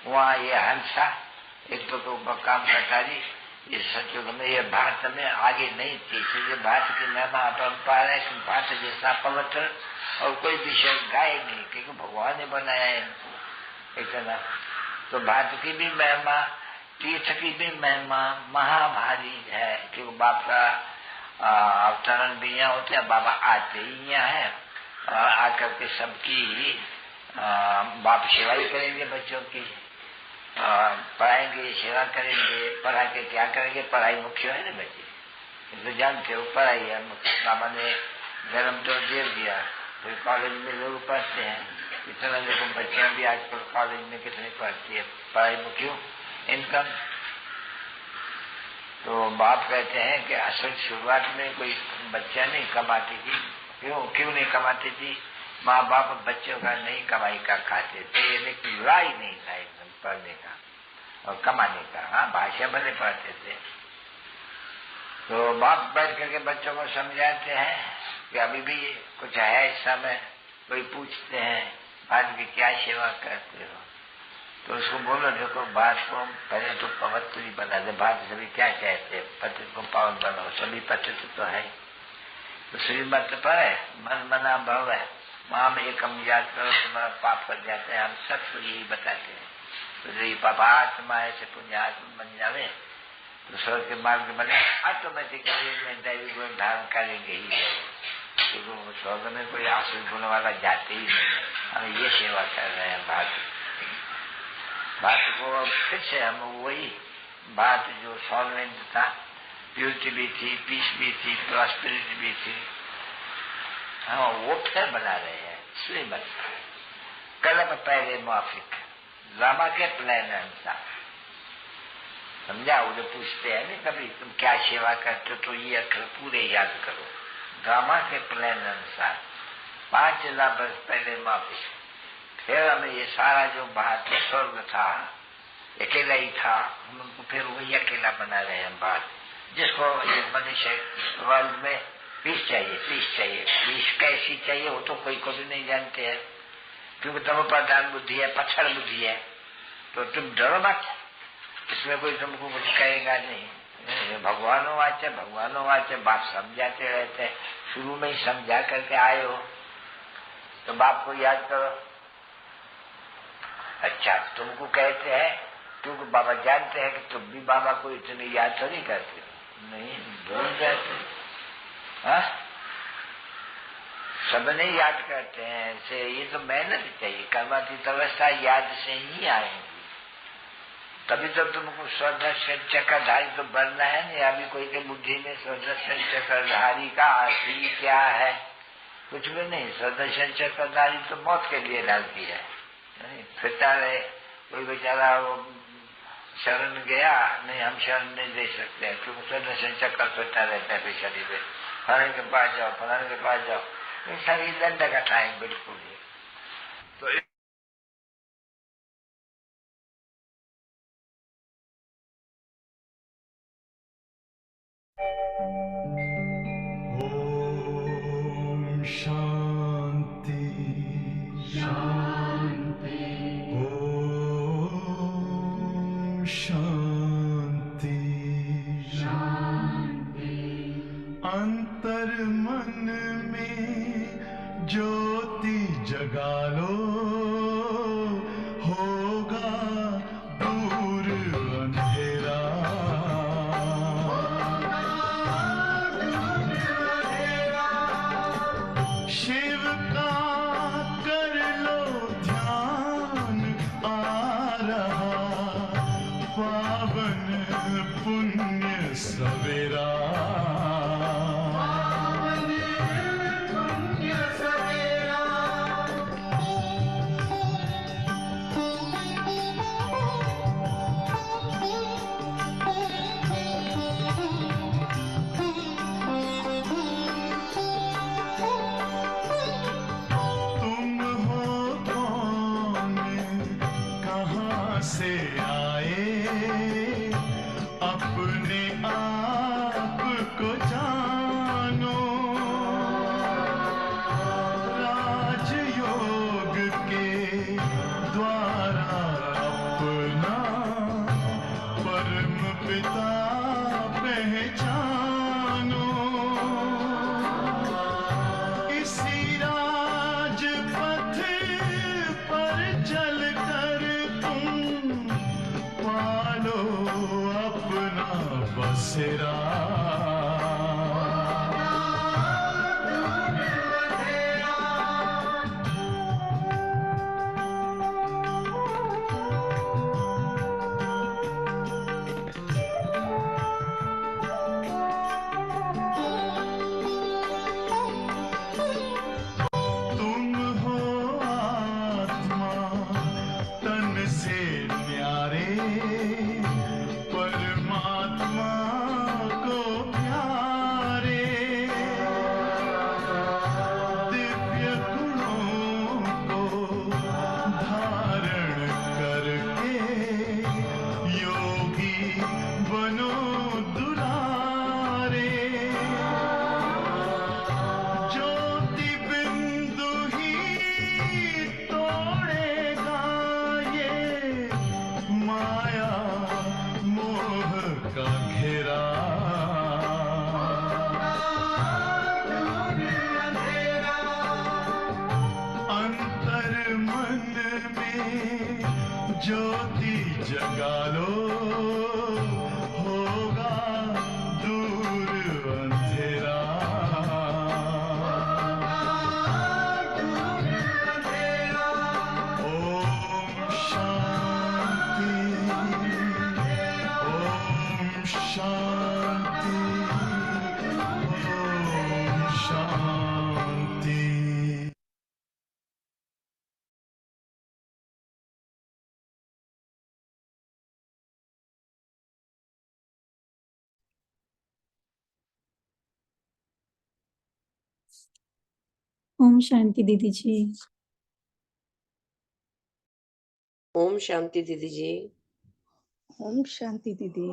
वहाँ ये हंसा एक तो काम करता जी, ये सचयुग में ये भारत में आगे नहीं थी, इसलिए भारत की महिमा अपरंपार है कि भारत जैसा पवित्र और कोई विषय गाय नहीं, क्योंकि भगवान ने बनाया है इतना। तो भारत की भी महिमा, तीर्थ की भी महिमा महाभारी है, क्योंकि बाप का अवतरण भी यहाँ होते हैं, बाबा आते ही यहाँ है और आकर के सबकी बाप सेवा ही करेंगे, बच्चों की पढ़ाएंगे, सेवा करेंगे, पढ़ा के क्या करेंगे, पढ़ाई मुख्य है ना बच्चे, तो जानते हो पढ़ाई है मुख्य। बाबा ने जन्म तो दे दिया, फिर कॉलेज में लोग पढ़ते हैं, इतना देखो बच्चियां भी आजकल कॉलेज में कितने पढ़ती है, पढ़ाई मुख्य इनकम। तो बाप कहते हैं कि असल शुरुआत में कोई बच्चा नहीं कमाती थी, क्यों नहीं कमाती थी, माँ बाप बच्चों का नहीं कमाई का खाते थे, लेकिन राय नहीं था एकदम पढ़ने का और कमाने का। हाँ, भाषा भले पढ़ते थे। तो बाप बैठ करके बच्चों को समझाते हैं कि अभी भी कुछ है इस समय, कोई पूछते हैं आज की क्या सेवा करते हो, तो उसको बोलो देखो बात को पहले तो पवित्र ही बना दे, बात सभी क्या कहते हैं, पतित को पावन बनाओ, सभी पतित तो है, तो श्रीमत पर है, मन मना भव है, वहां में एक हम याद करो तुम्हारा पाप कर जाते हैं, हम सबको यही बताते हैं। तो जो ये पापात्मा ऐसे पुण्यात्मा बन जावे तो स्वर्ग के मार्ग बने, ऑटोमेटिकली में दैवी गुण धारण करेंगे ही, क्योंकि स्वर्ग में कोई आसुर गुण वाला जाते ही नहीं। हम ये सेवा कर रहे हैं बात को फिर से हम वही बात जो सॉल्वेंट था, प्यूरिटी भी थी, पीस भी थी, प्रॉस्पेरिटी भी थी, हाँ वो फिर बना रहे हैं। श्रीमत कलम पहले मौफिक ड्रामा के प्लान अनुसार, समझा? वो जो पूछते हैं ना कभी तुम क्या सेवा करते हो, तो ये अक्षर पूरे याद करो, ड्रामा के प्लान अनुसार 5,000 वर्ष पहले मौफिक। फिर हमें ये सारा जो बात स्वर्ग था अकेला ही था, हम उनको फिर वही अकेला बना रहे हैं बात, जिसको ये मनुष्य वर्ल्ड में पीस चाहिए, पीस कैसी चाहिए वो तो कोई को भी नहीं जानते हैं, क्योंकि तुम प्रधान बुद्धि है, पत्थर बुद्धि है, तो तुम डरो मत, इसमें कोई तुमको कुछ कहेगा नहीं। भगवानो वाचे बाप समझाते रहते, शुरू में ही समझा करके आए हो तो बाप को याद करो। अच्छा तुमको कहते हैं क्योंकि बाबा जानते हैं कि तुम भी बाबा को इतनी याद तो नहीं करते, नहीं भूल जाते, सब नहीं याद करते हैं ऐसे, ये तो मेहनत चाहिए, कर्मातीत अवस्था याद से ही आएंगी, तभी तो तुमको स्वदर्शन चक्रधारी तो बनना है नहीं। अभी कोई के बुद्धि में स्वदर्शन चक्रधारी का अर्थ ही क्या है, कुछ भी नहीं। स्वदर्शन चक्रधारी तो मौत के लिए डालती है, फिरता रहे, कोई बेचारा वो शरण गया नहीं, हम शरण नहीं दे सकते हैं, क्योंकि स्वदर्शन चक्कर फिरता रहता है शरीर में, फलाने के पास जाओ, फलाने के पास जाओ, शरीर दंड का टाइम बिल्कुल ही। तो ओम शांति शांति, ओम शांति शांति। अंतर मन में ज्योति जगा लो, होगा दूर अंधेरा। शिव का कर लो ध्यान, आ रहा पावन पुण्य सवेरा। से आए अपने आप को जानो, राजयोग के द्वारा अपने बसेरा तुम हो आत्मा तन से न्यारे परमात्मा को प्यारे दिव्य गुणों को धारण करके योगी बनो दुलारे ज्योति बिंदु ही तोड़ेगा ये माया मोह का घेरा अंतर मन में ज्योति जगा लो होगा दूर अंधेरा ओम शांति ओम शांति ओम शांति। ओम शांति दीदी जी। ओम शांति दीदी जी। ओम शांति दीदी।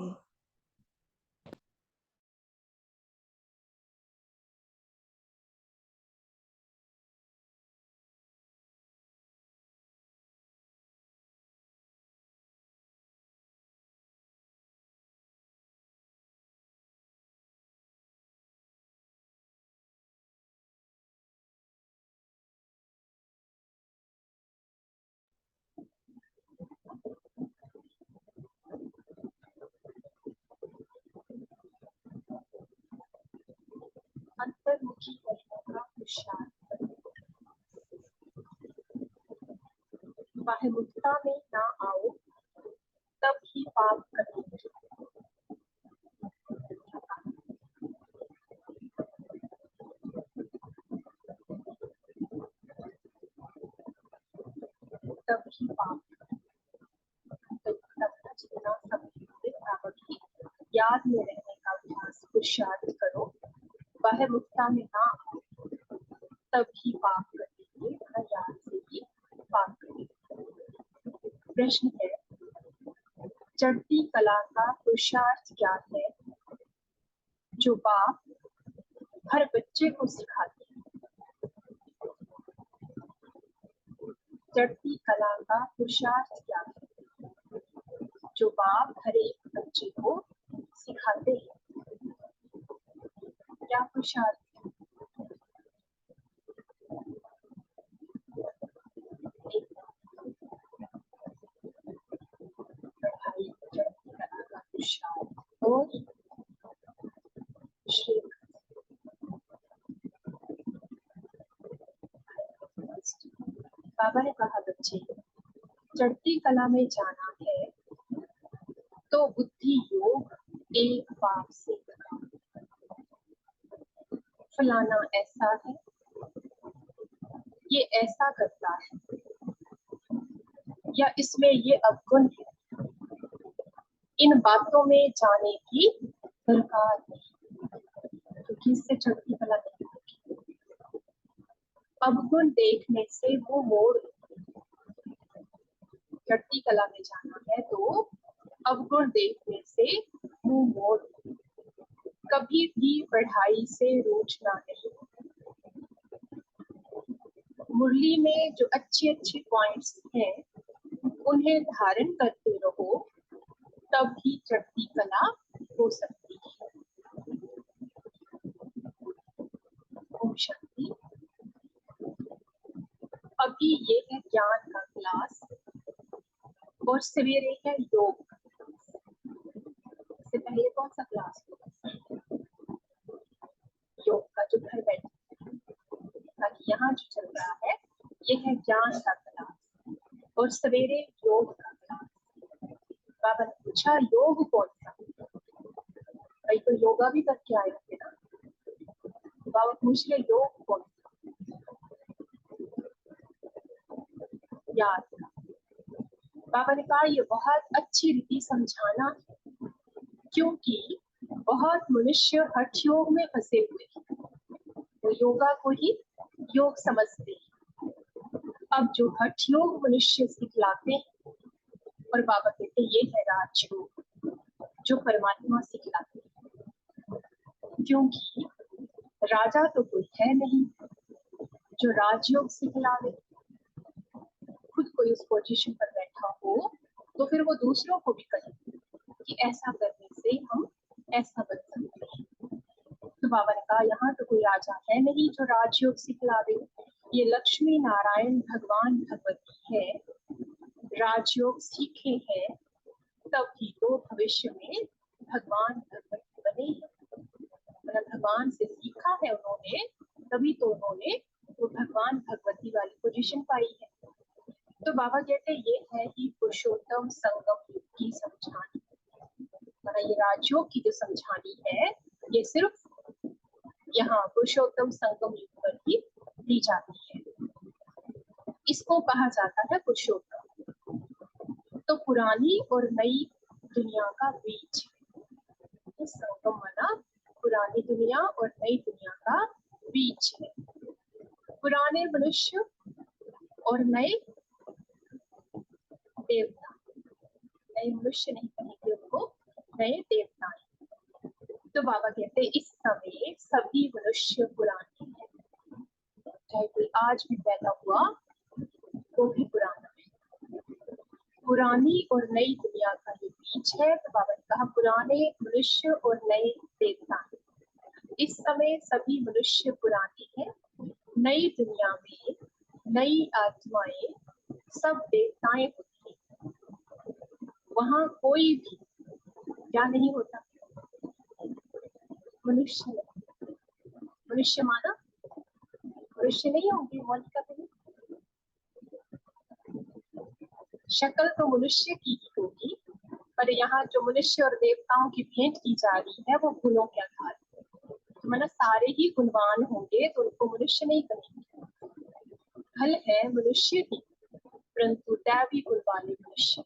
अंतर्मुखी करने का पुरुषार्थ बाह्यमुखता में ना आओ तब ही पाप करेंगे। तब ही पाप जितना समय याद में रहने का अभ्यास पुरुषार्थ करो। बाह्यमुखता में ना आओ तब ही पाप करेंगे, याद से ही पाप करेंगे। प्रश्न है, चढ़ती कला का पुरुषार्थ क्या है जो बाप हर बच्चे को सिखाते हैं? चढ़ती कला का पुरुषार्थ क्या है जो बाप हर एक बच्चे को सिखाते हैं? क्या पुरुषार्थ है? पढ़ाई, चढ़ती कला का पुरुषार्थ और बाबा ने कहा, बच्चे चढ़ती कला में जाना है तो बुद्धि योग एक बाप से लगा। फलाना ऐसा है, ये ऐसा करता है, या इसमें ये अवगुण है, इन बातों में जाने की दरकार नहीं, क्योंकि इससे चढ़ती कला नहीं होगी। अवगुण देखने से वो मोड़, चढ़ती कला में जाना है तो अवगुण देखने से मुंह मोड़, कभी भी पढ़ाई से रूठना नहीं। मुरली में जो अच्छे अच्छे पॉइंट्स हैं उन्हें धारण करते रहो, तब ही चढ़ती कला हो सकती है। ओम शांति। अभी ये है ज्ञान का क्लास और सवेरे है योग। इससे पहले कौन सा क्लास होगा? योग का, जो घर बैठे, ताकि यहाँ जो चल रहा है ये है ज्ञान का क्लास और सवेरे योग का क्लास। बाबा ने पूछा योग कौन सा? भाई तो योगा भी करके आए थे ना। बाबा पूछ ले योग कौन सा? याद का। बाबा ने कहा ये बहुत अच्छी रीति समझाना है, क्योंकि बहुत मनुष्य हठ योग में फंसे हुए हैं, वो योगा को ही योग समझते हैं। अब जो हठ योग मनुष्य सिखलाते हैं, और बाबा कहते ये है राजयोग, जो परमात्मा सिखलाते हैं। क्योंकि राजा तो कोई है नहीं जो राजयोग सिखलावे। खुद कोई उस पोजीशन पर बैठा हो तो फिर वो दूसरों को भी कहे कि ऐसा करने से हम ऐसा बन सकते हैं। तो बाबा ने कहा यहाँ तो कोई राजा है नहीं जो राजयोग सिखलावे। ये लक्ष्मी नारायण भगवान भगवती है, राजयोग सीखे हैं तभी तो भविष्य में भगवान भगवती बने हैं। मतलब भगवान से सीखा है उन्होंने, तभी तो उन्होंने वो भगवान भगवती वाली पोजीशन पाई है। तो बाबा कहते ये है कि पुरुषोत्तम संगम युग की समझानी। मतलब ये राजयोग की जो समझानी है ये सिर्फ यहाँ पुरुषोत्तम संगम युग पर ही दी जाती है। इसको कहा जाता है पुरुषोत्तम। तो पुरानी और नई दुनिया का बीज, संगम माना पुरानी दुनिया और नई दुनिया का बीज है। पुराने मनुष्य और नए देवता, नए मनुष्य नहीं कहेंगे उनको, नए देवता। तो बाबा कहते इस समय सभी मनुष्य पुराने हैं, चाहे कोई आज भी पैदा हुआ वो भी पुराना है। पुरानी और नई दुनिया का ये बीज है। तो बाबा ने कहा पुराने मनुष्य और नए देवता। इस समय सभी मनुष्य पुराने हैं, नई दुनिया में नई आत्माएं सब देवताएं होती हैं। वहां कोई भी क्या नहीं होता, मनुष्य। मनुष्य माना मनुष्य नहीं होंगे, मौलिका कहीं शक्ल तो मनुष्य की ही होगी, पर यहाँ जो मनुष्य और देवताओं की भेंट की जा रही है वो गुणों के आधार पर। तो मतलब सारे ही गुणवान होंगे तो उनको मनुष्य नहीं कहेंगे। फल है मनुष्य ही, परंतु दैवी गुण वाले मनुष्य,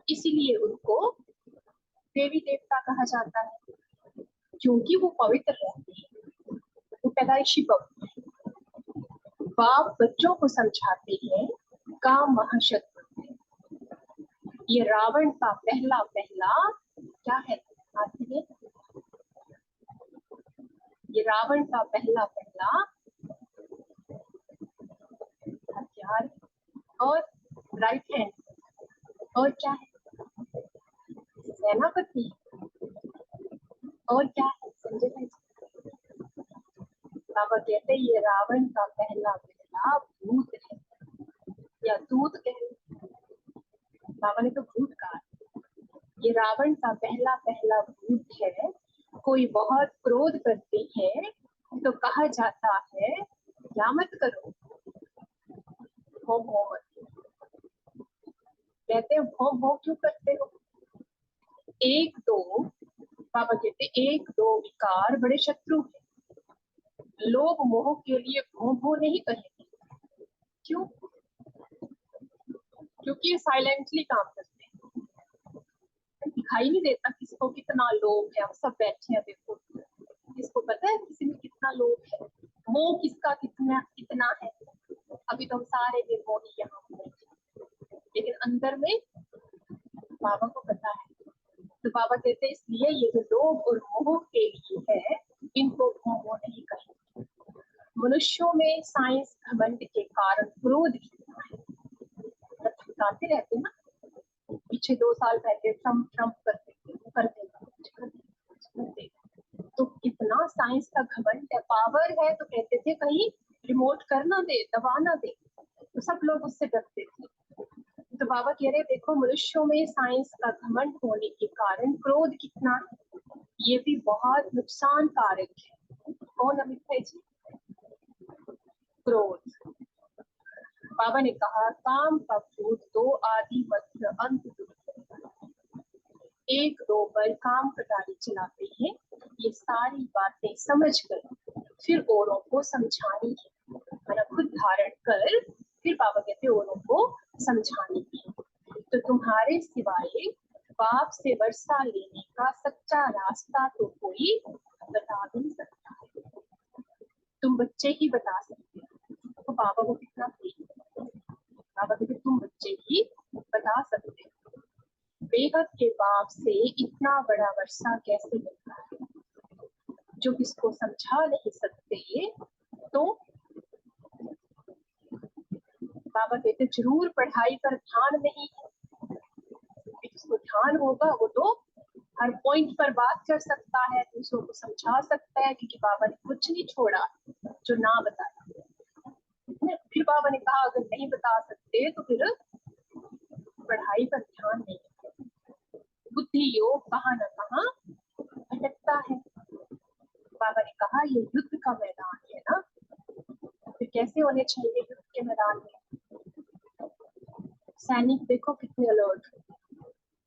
इसीलिए उनको देवी देवता कहा जाता है, क्योंकि वो पवित्र रहते हैं, वो पैदाइशी पवित्र है। बाप बच्चों को समझाते हैं काम महाशत्रु है। ये रावण का पहला क्या है आते हैं? ये रावण का पहला हथियार और राइट हैंड, और क्या है? सेनापति, और क्या है? संजय भाई, बाबा कहते हैं ये रावण का पहला भूत है, या दूत कह, बाबा ने तो भूत कहा। ये रावण का पहला भूत है। कोई बहुत क्रोध करते हैं तो कहा जाता है क्या मत करो, भो भो मत। कहते हैं भो भो क्यों करते हो? एक दो, बाबा कहते एक दो विकार बड़े शत्रु हैं। लोग मोह के लिए भो भो नहीं कहेंगे। क्यों? क्योंकि ये साइलेंटली काम करते हैं, दिखाई नहीं देता किसको कितना लोभ है। आप सब बैठे हैं, देखो किसको पता है किसी में कितना लोभ है, मोह किसका कितना है। अभी तो हम सारे निर्मोही यहाँ बैठे, लेकिन अंदर में बाबा को पता है। तो बाबा कहते हैं इसलिए ये जो लोभ और मोह के लिए है, इनको मोह नहीं कहेंगे। मनुष्यों में साइंस घमंड के कारण क्रोध कितना है, बताते रहते ना। पीछे 2 साल पहले ट्रम्प करते तो कितना साइंस का घमंड है, पावर है। तो कहते थे कहीं रिमोट कर ना दे, दबा ना दे, तो सब लोग उससे डरते थे। तो तो बाबा कह रहे देखो मनुष्यों में साइंस का घमंड होने के कारण क्रोध कितना है, ये भी बहुत नुकसान कारक है। कौन अमित है जी? क्रोध। बाबा ने कहा काम का क्रोध तो आदि मध्य अंत एक दो बार काम कटारी चलाते हैं, ये सारी बातें समझकर फिर औरों को समझानी है, है ना, खुद धारण कर फिर बाबा कहते औरों को समझानी है। तो तुम्हारे सिवाय बाप से वर्षा लेने का सच्चा रास्ता तो कोई बता भी नहीं सकता है, तुम बच्चे ही बता सकते हो। तो बाबा को कितना प्रेम है, बाबा कहते तुम बच्चे ही बता सकते हो। बेहद के बाप से इतना बड़ा वर्षा कैसे मिलता है, जो किसको समझा नहीं सकते। तो बाबा कहते जरूर पढ़ाई पर ध्यान नहीं है, जिसको ध्यान होगा वो तो हर पॉइंट पर बात कर सकता है, दूसरों को समझा सकता है, क्योंकि बाबा ने कुछ नहीं छोड़ा जो ना बताया। फिर बाबा ने कहा अगर नहीं बता सकते तो फिर पढ़ाई पर ध्यान नहीं, बुद्धि योग कहाँ न कहाँ भटकता है। बाबा ने कहा ये युद्ध का मैदान है ना, फिर कैसे होने चाहिए युद्ध के मैदान में? सैनिक देखो कितने अलर्ट,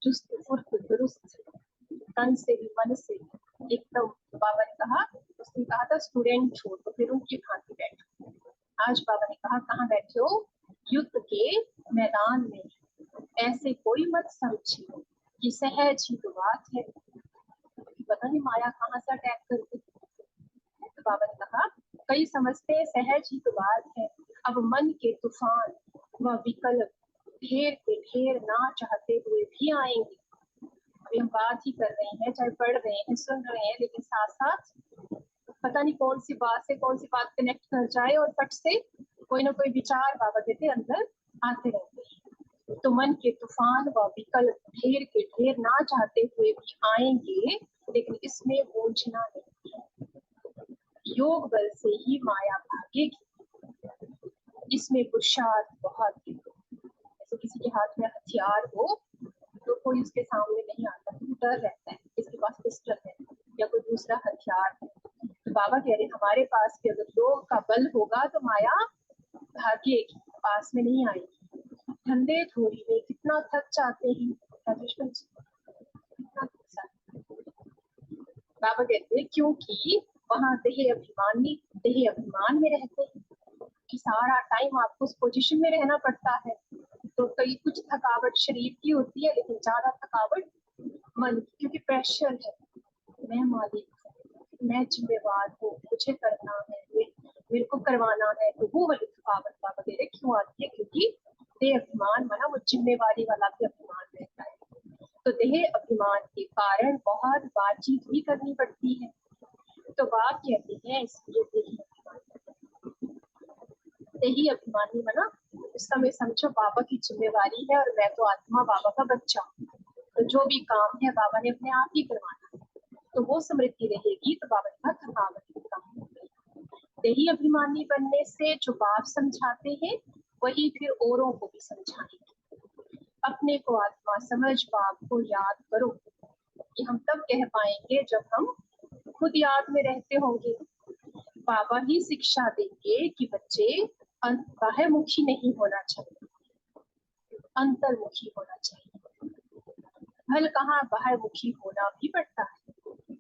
चुस्त फुर्त दुरुस्त, तन से भी मन से एकदम। बाबा ने कहा, उसने कहा था स्टूडेंट हो तो फिर उनकी भांति बैठो। आज बाबा ने कहा कहाँ बैठे हो? युद्ध के मैदान में। ऐसे कोई मत समझे कि सहज ही तो बात है, पता नहीं माया कहाँ से अटैक करती। तो बाबा ने कहा कई समझते हैं सहज ही तो बात है, अब मन के तूफान व विकल्प ढेर के ढेर ना चाहते हुए भी आएंगे। अभी हम बात ही कर रहे हैं, चाहे पढ़ रहे हैं सुन रहे हैं, लेकिन साथ साथ पता नहीं कौन सी बात से कौन सी बात कनेक्ट कर जाए और फट से कोई ना कोई विचार बाबा कहते अंदर आते रहते हैं। तो मन के तूफान व विकल्प ढेर के ढेर ना चाहते हुए भी आएंगे, लेकिन इसमें बूझना नहीं है, योग बल से ही माया भागेगी, इसमें पुरुषार्थ बहुत है। जैसे किसी के हाथ में हथियार हो तो कोई उसके सामने नहीं आता, डर रहता है इसके पास पिस्टल है या कोई दूसरा हथियार है। तो बाबा कह रहे हमारे पास भी अगर योग का बल होगा तो माया भागेगी, पास में नहीं आएगी। ठंडे थोड़ी में कितना थक जाते हैं कितना थक जाते। बाबा कहते हैं क्योंकि वहां देह अभिमान में रहते हैं कि सारा टाइम आपको उस पोजीशन में रहना पड़ता है। तो कई कुछ थकावट शरीर की होती है, लेकिन ज्यादा थकावट मन की, क्योंकि प्रेशर है, मैं मालिक, मैं जिम्मेवार हूँ, मुझे करना है, मेरे को करवाना है। तो वो वाली थकावट बाबा कह रहे क्यों आती है? क्योंकि देह अभिमान माना वो जिम्मेवारी वाला भी अभिमान रहता है। तो देह अभिमान के कारण बहुत बातचीत भी करनी पड़ती है। तो बात कहते हैं इसलिए देही अभिमानी बना, उस समय समझो बाबा की जिम्मेवारी है और मैं तो आत्मा बाबा का बच्चा हूँ, तो जो भी काम है बाबा ने अपने आप ही करवाना है। तो वो स्मृति रहेगी तो बाबा का थकावट भी कम हो गई। देही अभिमानी बनने से जो बाप समझाते हैं वही फिर औरों को भी समझाएंगे। अपने को आत्मा समझ बाप को याद करो, कि हम तब कह पाएंगे जब हम खुद याद में रहते होंगे। बाबा ही शिक्षा देंगे कि बच्चे बाह्यमुखी नहीं होना चाहिए, अंतर्मुखी होना चाहिए। भल कहाँ बाह्यमुखी होना भी पड़ता है।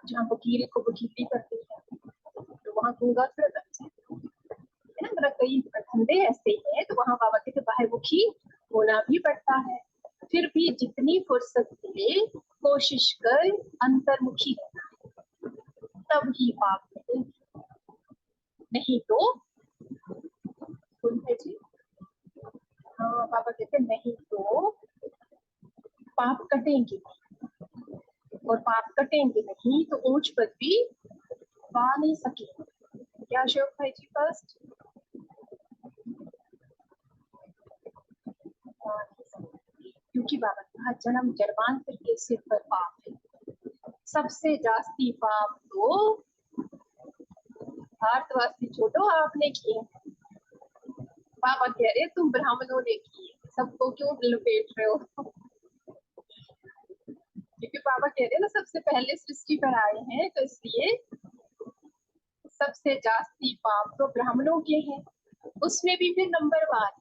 जहाँ वकील को वकीली करते हैं तो वहाँ गूंगा थोड़ा बन जाए है ना, मतलब कई धंधे ऐसे हैं तो वहाँ बाबा कहते बाह्यमुखी होना भी पड़ता है। फिर भी जितनी फुर्सत मिले कोशिश कर अंतर्मुखी होना है, तब ही पाप मिलेंगे, नहीं तो सुनते जी। हाँ बाबा कहते नहीं तो पाप कटेंगे, और पाप कटेंगे नहीं तो ऊंच पद भी पा नहीं सकेंगे। क्या अशोक भाई जी फर्स्ट? क्योंकि बाबा कहा जन्म जन्मांतर के सिर पर पाप है। सबसे जास्ती पाप तो भारतवासी छोड़ो आपने किए, बाबा कह रहे तुम ब्राह्मणों ने किए, सबको क्यों लपेट रहे हो? क्योंकि बाबा कह रहे हैं ना सबसे पहले सृष्टि पर आए हैं, तो इसलिए सबसे जास्ती पाप तो ब्राह्मणों के हैं, उसमें भी फिर नंबरवार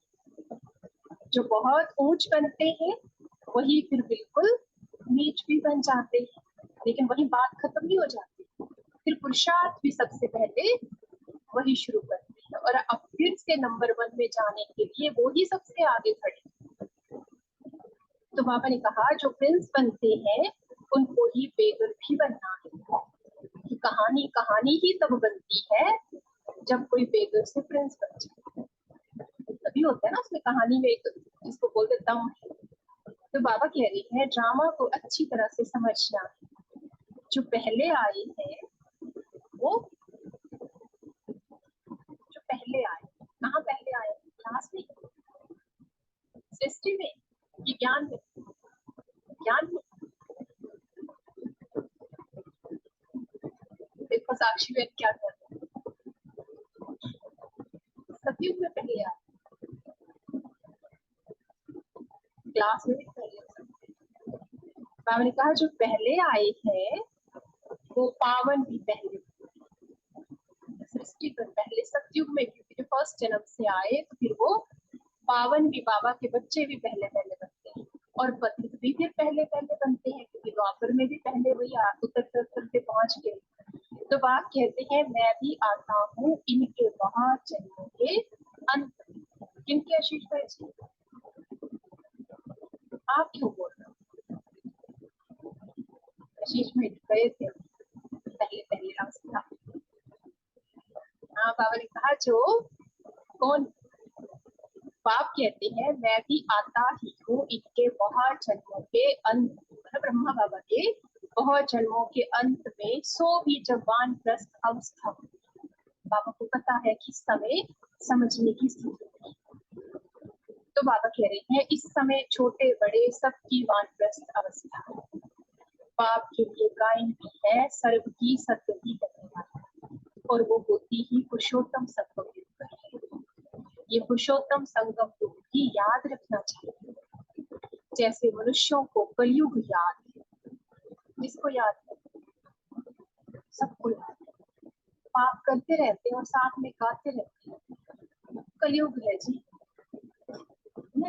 जो बहुत ऊंच बनते हैं वही फिर बिल्कुल नीच भी बन जाते हैं। लेकिन वही बात खत्म नहीं हो जाती, फिर पुरुषार्थ भी सबसे पहले वही शुरू करते हैं और अब फिर से नंबर 1 में जाने के लिए वो ही सबसे आगे खड़े। तो बाबा ने कहा जो प्रिंस बनते हैं उनको ही बेगर भी बनना है। कि कहानी कहानी ही तब बनती है जब कोई बेगर से प्रिंस बन जाए, तभी होता है ना उसमें कहानी में एक जिसको बोलते दम है। तो बाबा कह रहे हैं ड्रामा को अच्छी तरह से समझना है। जो पहले आए हैं वो जो पहले आए, कहाँ पहले आए? क्लास में, सृष्टि में, कि ज्ञान में? ज्ञान में। देखो साक्षी में क्या कर रहे हैं, सतयुग में पहले आए, क्लास में भी पहले। बाबा ने कहा जो पहले आए हैं वो पावन भी पहले, सृष्टि पर पहले सतयुग में, क्योंकि जो फर्स्ट जन्म से आए तो फिर वो पावन भी, बाबा के बच्चे भी पहले पहले बनते हैं और पतित भी फिर पहले पहले बनते हैं, क्योंकि द्वापर में भी पहले वही उतर पे पहुंच गए। तो बाप कहते हैं मैं भी आता हूँ इनके बहुत जन्मों के अंत में। किनके आशीष भाई जी? आप क्यों बोल रहे हो? आशीष में गए थे पहले पहले अवस्था। हाँ बाबा ने कहा जो कौन? बाप कहते हैं मैं भी आता ही हूँ इनके बहुत जन्मों के अंत, मतलब ब्रह्मा बाबा के बहुत जन्मों के अंत में, सो भी जब वानप्रस्थ अवस्था। बाबा को पता है कि समय समझने की स्थिति है। तो बाबा कह रहे हैं इस समय छोटे बड़े सबकी वानप्रस्थ अवस्था। बाप के लिए गायन भी है, सर्व की सदगति करने वाला, और वो होती ही पुरुषोत्तम संगम युग है। ये पुरुषोत्तम संगम युग भी याद रखना चाहिए। जैसे मनुष्यों को कलयुग याद है, किसको याद है? सबको याद है। पाप करते रहते हैं और साथ में गाते रहते हैं, कलयुग है जी।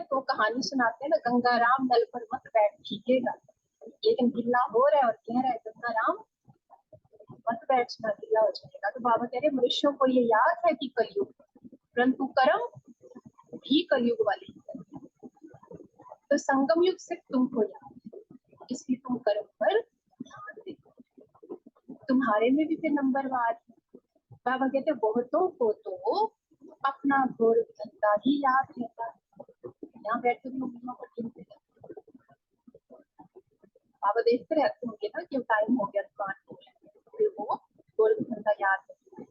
तो कहानी सुनाते हैं ना, गंगा राम नल पर मत बैठ भीगेगा, लेकिन गिल्ला हो रहा है और कह रहा है गंगा राम मत बैठना, गिल्ला हो जाएगा। तो बाबा कह रहे मनुष्यों को ये याद है कि कलयुग, परंतु कर्म भी कलयुग वाले। तो संगम युग सिर्फ तुमको याद है, इसलिए तुम कर्म पर ध्यान दे। तुम्हारे में भी फिर नंबरवार है। बाबा कहते बहुतों को तो अपना घोर धंधा ही याद रहता है। यहाँ बैठे भी उंगलियों पर गिनते रहते, बाबा देखते रहते होंगे ना कि टाइम हो गया दुकान खोलने, फिर वो घोर धंधा याद रहता है।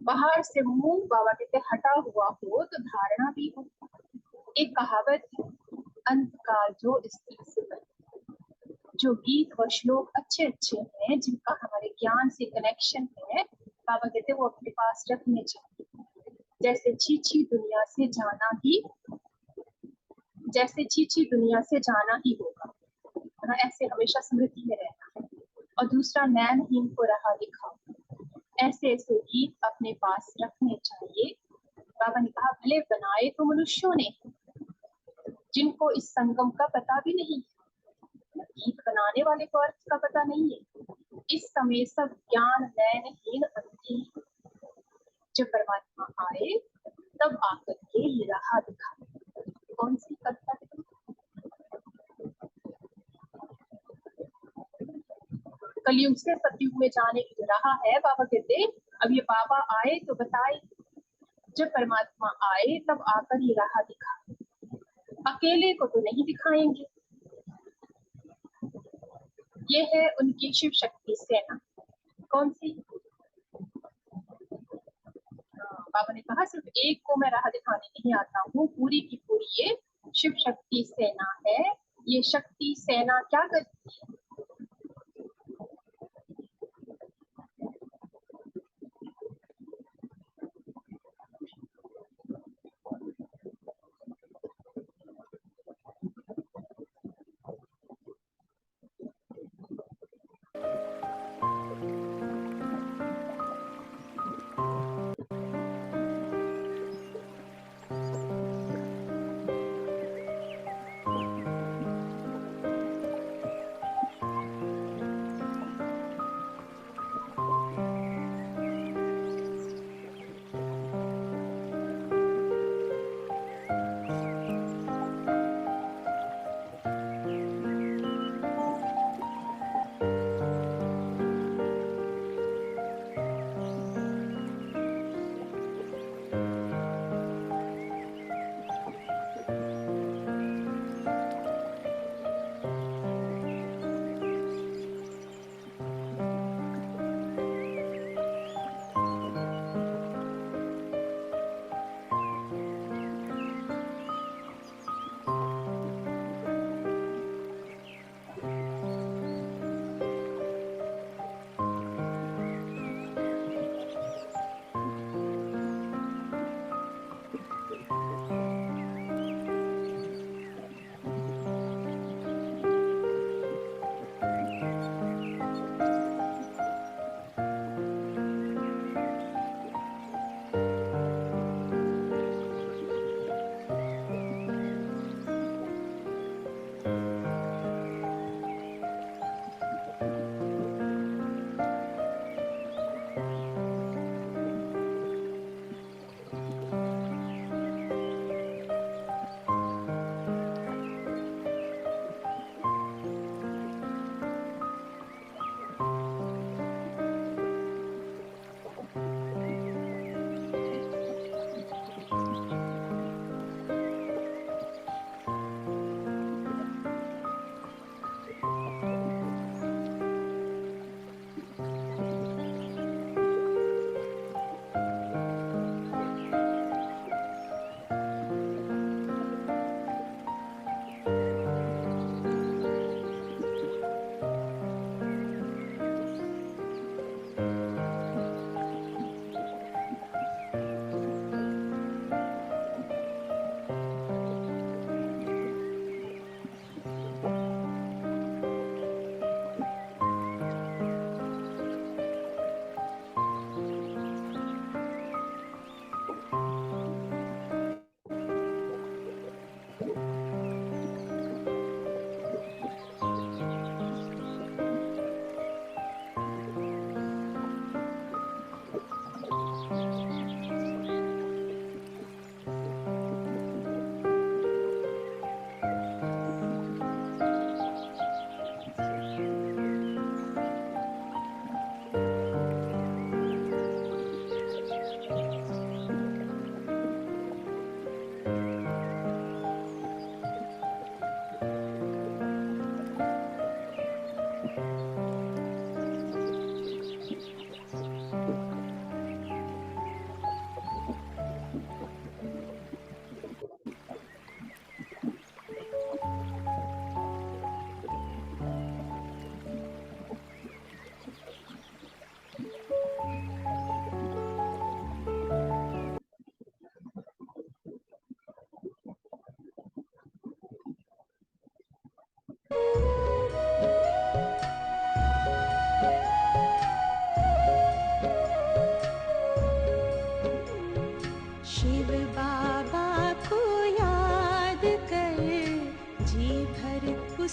बाहर से मुंह बाबा कहते हटा हुआ हो तो धारणा भी हो। एक कहावत है, अंत काल जो स्थिर से बने। जो गीत व श्लोक अच्छे अच्छे हैं, जिनका हमारे ज्ञान से कनेक्शन है, बाबा कहते वो अपने पास रखने चाहिए। जैसे छीछी दुनिया से जाना ही, जैसे छीछी दुनिया से जाना ही होगा, ऐसे हमेशा स्मृति में रहना है। और दूसरा नैनहीन को रहा दिखाओ, ऐसे ऐसे गीत अपने पास रखने चाहिए। बाबा ने कहा भले बनाए तो मनुष्यों ने, जिनको इस संगम का पता भी नहीं है, गीत बनाने वाले को अर्थ का पता नहीं है। इस समय सब ज्ञान नैनहीन अंधी, जब परमात्मा आए तब आकर के ये राह दिखाए। कौन सी कथा? कलयुग से सतयुग में जाने की जो राह है, बाबा कहते अब ये बाबा आए तो बताए, जब परमात्मा आए तब आकर ये राह दिखाए। अकेले को तो नहीं दिखाएंगे। ये है उनकी शिव शक्ति सेना। कौन सी? बाबा ने कहा सिर्फ एक को मैं राह दिखाने नहीं आता हूँ, पूरी की पूरी ये शिव शक्ति सेना है। ये शक्ति सेना क्या करती है?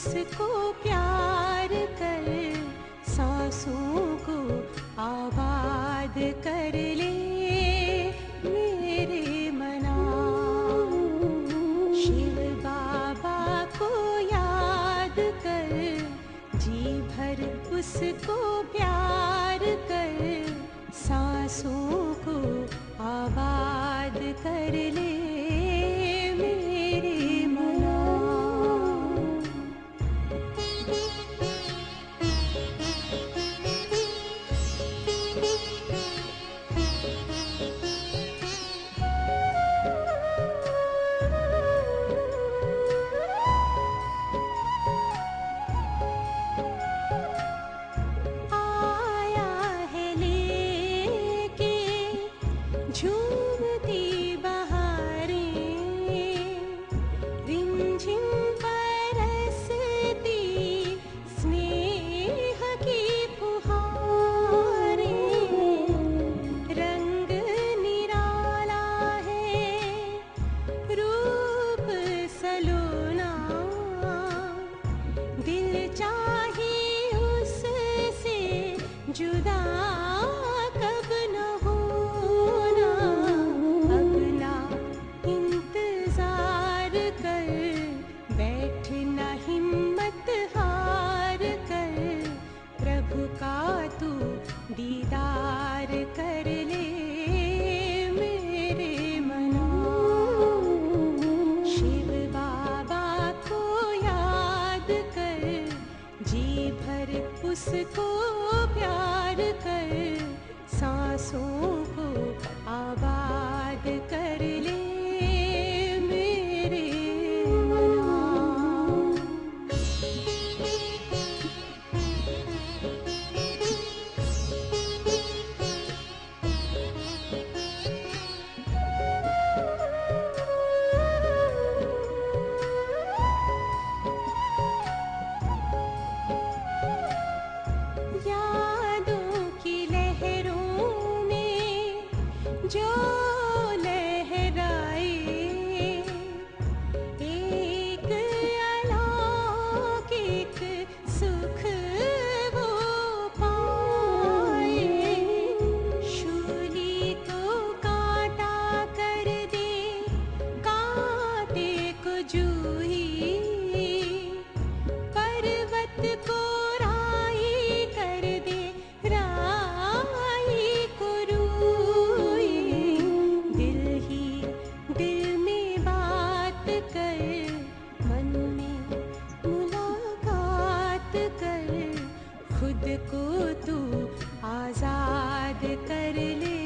उसको प्यार कर सांसों को आबाद कर ले मेरे मना। शिव बाबा को याद कर जी भर उसको प्यार कर सांसों को आबाद कर ले मेरे मना। आया है लेके झूमती बहारें, रिमझिम बरसती स्नेह की फुहारें। रंग निराला है रूप सलोना, दिल चाहे उससे जुदा कब न होना। अब ना इंतजार कर बैठना हिम्मत हार कर, प्रभु का तू दीदार कर ले मेरे मना। शिव बाबा को याद कर जी भर उसको प्यार कर सांसों को आबाद कर ले मेरे मना। यादों की लहरों में जो लहराए, एक अलौकिक सुख वो पाए। शूली को कांटा कर दे कांटे को जूही, पर्वत को राई कर दे राई को रूई। दिल ही दिल में बात कर मन में मुलाकात कर, खुद को तू आजाद कर ले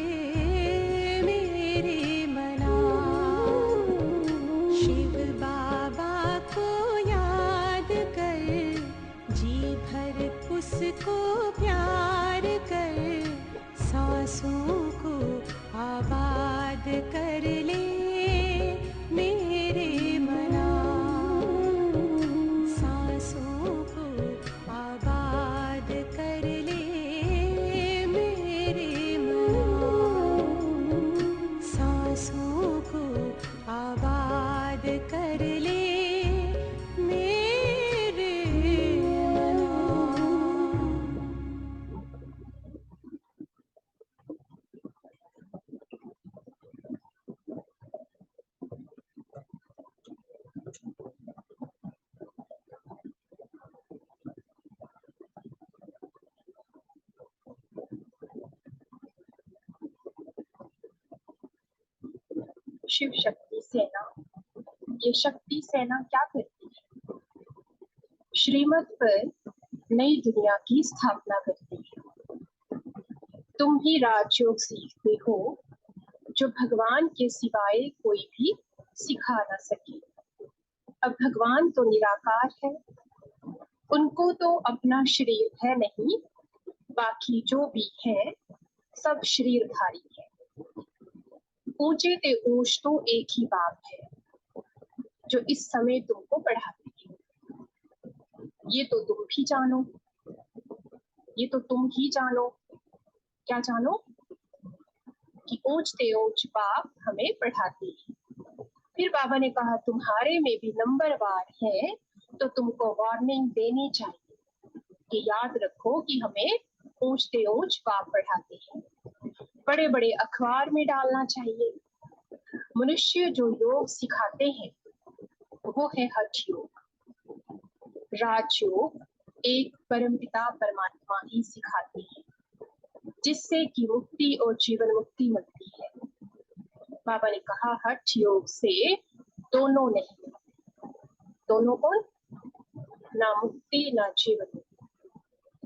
मेरे मना। शिव बाबा को याद कर जी भर उसको प्यार कर सांसों को आबाद कर ले मेरे मना। सांसों को आबाद कर ले मेरे मना। सांसों को आबाद कर ले मेरे मना। शिव शक्ति सेना। ये शक्ति सेना क्या करती है? श्रीमत पर नई दुनिया की स्थापना करती है। तुम भी राजयोग सीखते हो जो भगवान के सिवाय कोई भी सिखा ना सके। अब भगवान तो निराकार है, उनको तो अपना शरीर है नहीं, बाकी जो भी है सब शरीरधारी है। ऊंचे ते ऊंच तो एक ही बाप है जो इस समय तुमको पढ़ाती है। ये तो तुम भी जानो, ये तो तुम ही जानो। क्या जानो? कि ऊंच ते ऊंच बाप हमें पढ़ाते हैं। फिर बाबा ने कहा तुम्हारे में भी नंबरवार है तो तुमको वार्निंग देनी चाहिए कि याद रखो कि हमें ऊंचते ऊंच पाप बढ़ाते हैं। बड़े बड़े अखबार में डालना चाहिए। मनुष्य जो योग सिखाते हैं वो है हठ योग। राजयोग एक परमपिता परमात्मा ही सिखाते हैं, जिससे कि मुक्ति और जीवन मुक्ति मिलती है। बाबा ने कहा हठ योग से दोनों नहीं, दोनों कौन? ना मुक्ति ना जीवन।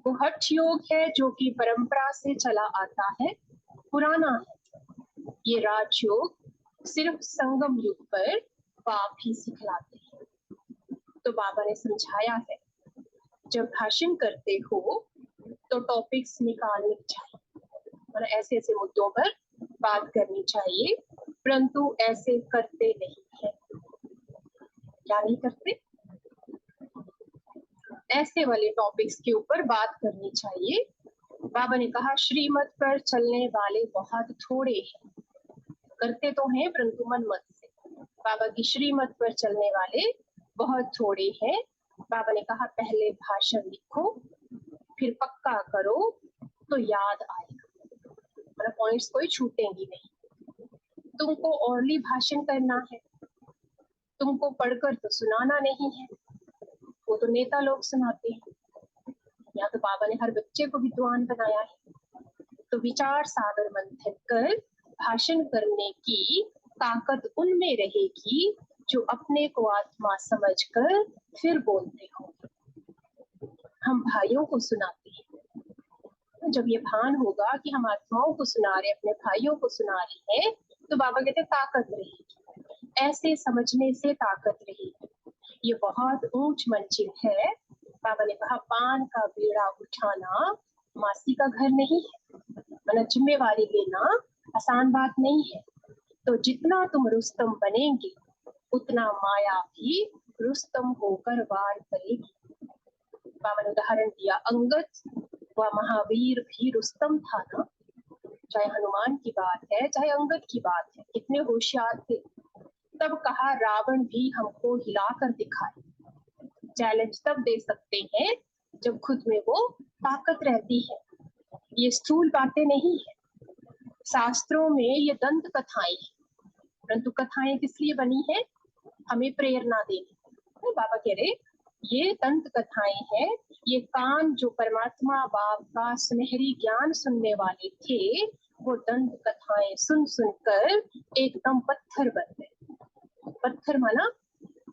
वो हठ योग है जो कि परंपरा से चला आता है, पुराना है। ये राजयोग सिर्फ संगम युग पर पाप ही सिखलाते हैं। तो बाबा ने समझाया है, जब भाषण करते हो तो टॉपिक्स निकालने चाहिए और ऐसे ऐसे मुद्दों पर बात करनी चाहिए, परंतु ऐसे करते नहीं है। क्या नहीं करते? ऐसे वाले टॉपिक्स के ऊपर बात करनी चाहिए। बाबा ने कहा श्रीमत पर चलने वाले बहुत थोड़े हैं, करते तो हैं परंतु मन मत से। बाबा की श्रीमत पर चलने वाले बहुत थोड़े हैं। बाबा ने कहा पहले भाषण लिखो, फिर पक्का करो तो याद आएगा, मतलब पॉइंट्स कोई छूटेंगी नहीं। तुमको ओरली भाषण करना है, तुमको पढ़कर तो सुनाना नहीं है, वो तो नेता लोग सुनाते हैं। या तो बाबा ने हर बच्चे को विद्वान बनाया है। तो विचार सागर मंथन कर भाषण करने की ताकत उनमें रहेगी जो अपने को आत्मा समझकर फिर बोलते हो। हम भाइयों को सुनाते हैं, जब ये भान होगा कि हम आत्माओं को सुना रहे, अपने भाइयों को सुना रहे हैं, तो बाबा कहते ताकत रहेगी। ऐसे समझने से ताकत रहेगी। ये बहुत ऊंच मंजिल है। बाबा ने कहा पान का बीड़ा उठाना मासी का घर नहीं है, मतलब जिम्मेवारी लेना आसान बात नहीं है। तो जितना तुम रुस्तम बनेंगे उतना माया भी रुस्तम होकर वार करेगी। बाबा ने उदाहरण दिया, अंगद व महावीर भी रुस्तम था ना। चाहे हनुमान की बात है चाहे अंगद की बात है, कितने होशियार थे। तब कहा रावण भी हमको हिलाकर दिखाए। चैलेंज तब दे सकते हैं जब खुद में वो ताकत रहती है। ये स्थूल बातें नहीं है। शास्त्रों में ये दंत कथाएं हैं, परंतु कथाएं किस लिए बनी है? हमें प्रेरणा देनी। तो बाबा कह रहे ये दंत कथाएं हैं। ये कान जो परमात्मा बाप का सुनहरी ज्ञान सुनने वाले थे, वो दंत कथाएं सुन सुनकर एकदम पत्थर बन गए। पत्थर माना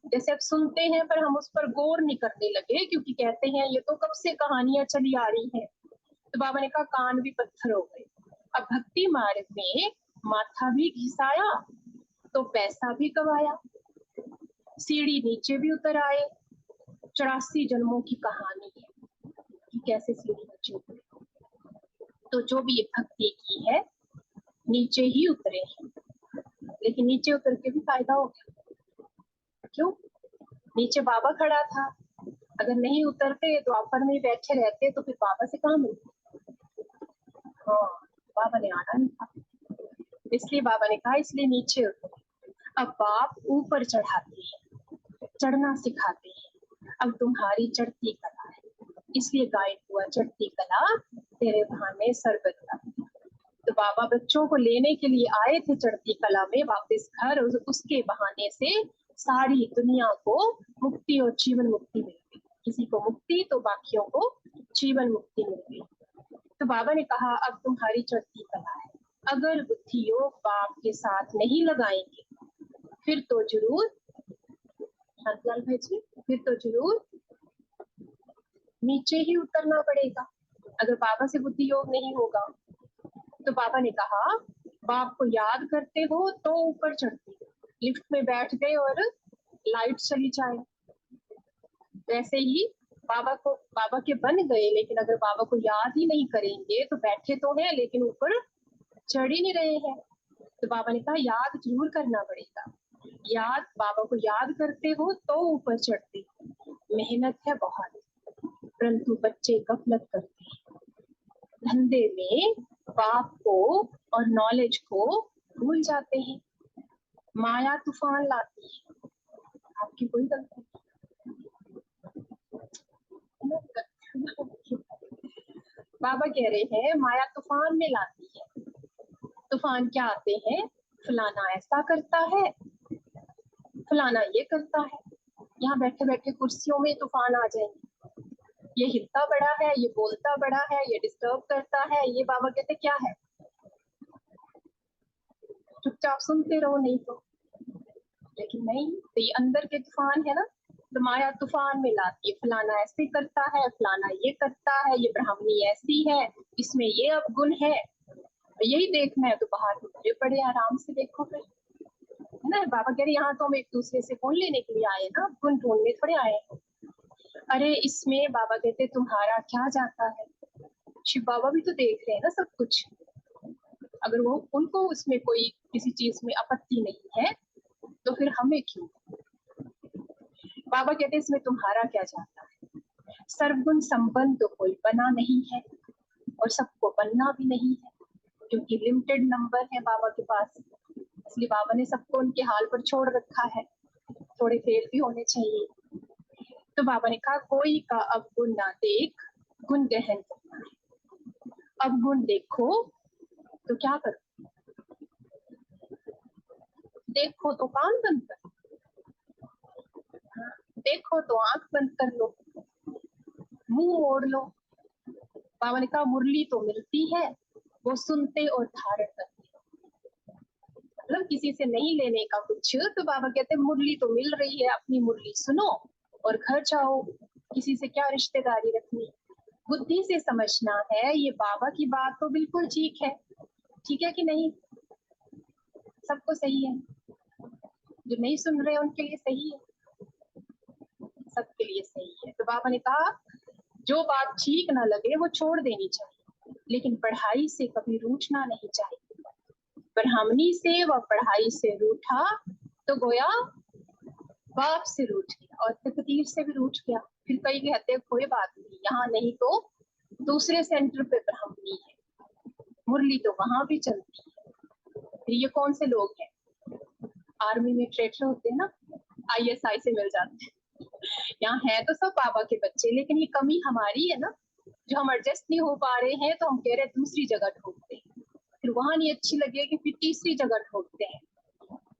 जैसे अब सुनते हैं पर हम उस पर गौर नहीं करने लगे, क्योंकि कहते हैं ये तो कब से कहानियां चली आ रही हैं। तो बाबा ने कहा कान भी पत्थर हो गए। अब भक्ति मार्ग में माथा भी घिसाया तो पैसा भी कमाया, सीढ़ी नीचे भी उतर आए। 84 जन्मों की कहानी है कि कैसे सीढ़ी नीचे उतरे। तो जो भी ये भक्ति की है नीचे ही उतरे हैं, लेकिन नीचे उतर के भी फायदा हो गया। क्यों? नीचे बाबा खड़ा था, अगर नहीं उतरते तो ऊपर में बैठे रहते तो फिर बाबा से कहाँ मिलते? हाँ, बाबा ने आना नहीं था, इसलिए बाबा ने कहा इसलिए नीचे उतरे। अब बाप ऊपर चढ़ाते हैं, चढ़ना सिखाते हैं। अब तुम्हारी चढ़ती कला है, इसलिए गाइड हुआ चढ़ती कला तेरे बहाने सर बदला। तो बाबा बच्चों को लेने के लिए आए थे चढ़ती कला में वापस घर, उसके बहाने से सारी दुनिया को मुक्ति और जीवन मुक्ति मिल गई। किसी को मुक्ति तो बाकियों को जीवन मुक्ति मिल गई। तो बाबा ने कहा अब तुम्हारी चढ़ती कला है, अगर बुद्धि योग बाप के साथ नहीं लगाएंगे फिर तो जरूर शांतलाल भाई जी, फिर तो जरूर नीचे ही उतरना पड़ेगा अगर बाबा से बुद्धि योग नहीं होगा। तो बाबा ने कहा बाप को याद करते हो तो ऊपर चढ़ते हो, लिफ्ट में बैठ गए और लाइट चली जाए, वैसे ही बाबा के बन गए, लेकिन अगर बाबा को याद ही नहीं करेंगे तो बैठे तो हैं लेकिन ऊपर चढ़ ही नहीं रहे हैं। तो बाबा ने कहा याद जरूर करना पड़ेगा। याद, बाबा को याद करते हो तो ऊपर चढ़ते हो। मेहनत है बहुत, परंतु बच्चे गफलत करते हैं, धंधे में बाप को और नॉलेज को भूल जाते हैं। माया तूफान लाती है, आपकी कोई गलती नहीं। बाबा कह रहे हैं माया तूफान में लाती है। तूफान क्या आते हैं, फलाना ऐसा करता है, फलाना ये करता है। यहाँ बैठे बैठे कुर्सियों में तूफान आ जाएंगे, ये हिलता बड़ा है, ये बोलता बड़ा है, ये डिस्टर्ब करता है। ये बाबा कहते क्या है, चुपचाप सुनते रहो, नहीं तो। लेकिन नहीं, तो ये अंदर के तूफान है ना, तो माया तूफान में लाती है। फलाना ऐसे करता है, फलाना ये करता है, ये ब्राह्मणी ऐसी है, इसमें ये अवगुण है, यही देखना है तो बाहर उतरे पड़े, आराम से देखो फिर, है ना। बाबा कह रहे यहाँ तो हम एक दूसरे से गुण लेने के लिए आए ना, गुण ढूंढने थोड़े आए हैं। अरे इसमें बाबा कहते तुम्हारा क्या जाता है, शिव बाबा भी तो देख रहे हैं ना सब कुछ। अगर वो उनको उसमें कोई किसी चीज में आपत्ति नहीं है तो फिर हमें क्यों। बाबा कहते इसमें तुम्हारा क्या जाता है, सर्वगुण संबंध तो कोई बना नहीं है और सबको बनना भी नहीं है, क्योंकि लिमिटेड नंबर है बाबा के पास, इसलिए बाबा ने सबको उनके हाल पर छोड़ रखा है। थोड़े फेल भी होने चाहिए। तो बाबा ने कहा कोई का अवगुण ना देख, गुण गहन करना है। अवगुण देखो तो क्या करो, देखो तो कान बंद कर, देखो तो आंख बंद कर लो, मुंह मोड़ लो। बाबा ने कहा मुरली तो मिलती है, वो सुनते और धारण करते, मतलब किसी से नहीं लेने का कुछ। तो बाबा कहते मुरली तो मिल रही है, अपनी मुरली सुनो और घर जाओ, किसी से क्या रिश्तेदारी रखनी। बुद्धि से समझना है, ये बाबा की बात तो बिल्कुल ठीक है कि नहीं, सबको सही है। जो नहीं सुन रहे उनके लिए सही है, सबके लिए सही है। तो बाबा ने कहा जो बात ठीक ना लगे वो छोड़ देनी चाहिए, लेकिन पढ़ाई से कभी रूठना नहीं चाहिए। ब्राह्मणी से व पढ़ाई से रूठा तो गोया बाप से रूठ गया और तकदीर से भी रूठ गया। फिर कई कहते हैं कोई बात नहीं, यहाँ नहीं तो दूसरे सेंटर पे ब्राह्मणी है, मुरली तो वहां भी चलती है। फिर ये कौन से लोग हैं, आर्मी में ट्रेटर होते हैं ना, ISI से मिल जाते हैं। यहाँ है तो सब बाबा के बच्चे, लेकिन ये कमी हमारी है ना, जो हम एडजस्ट नहीं हो पा रहे हैं तो हम कह रहे हैं दूसरी जगह ढूंढते हैं, फिर वहां नहीं अच्छी लगेगी फिर तीसरी जगह ढूंढते हैं।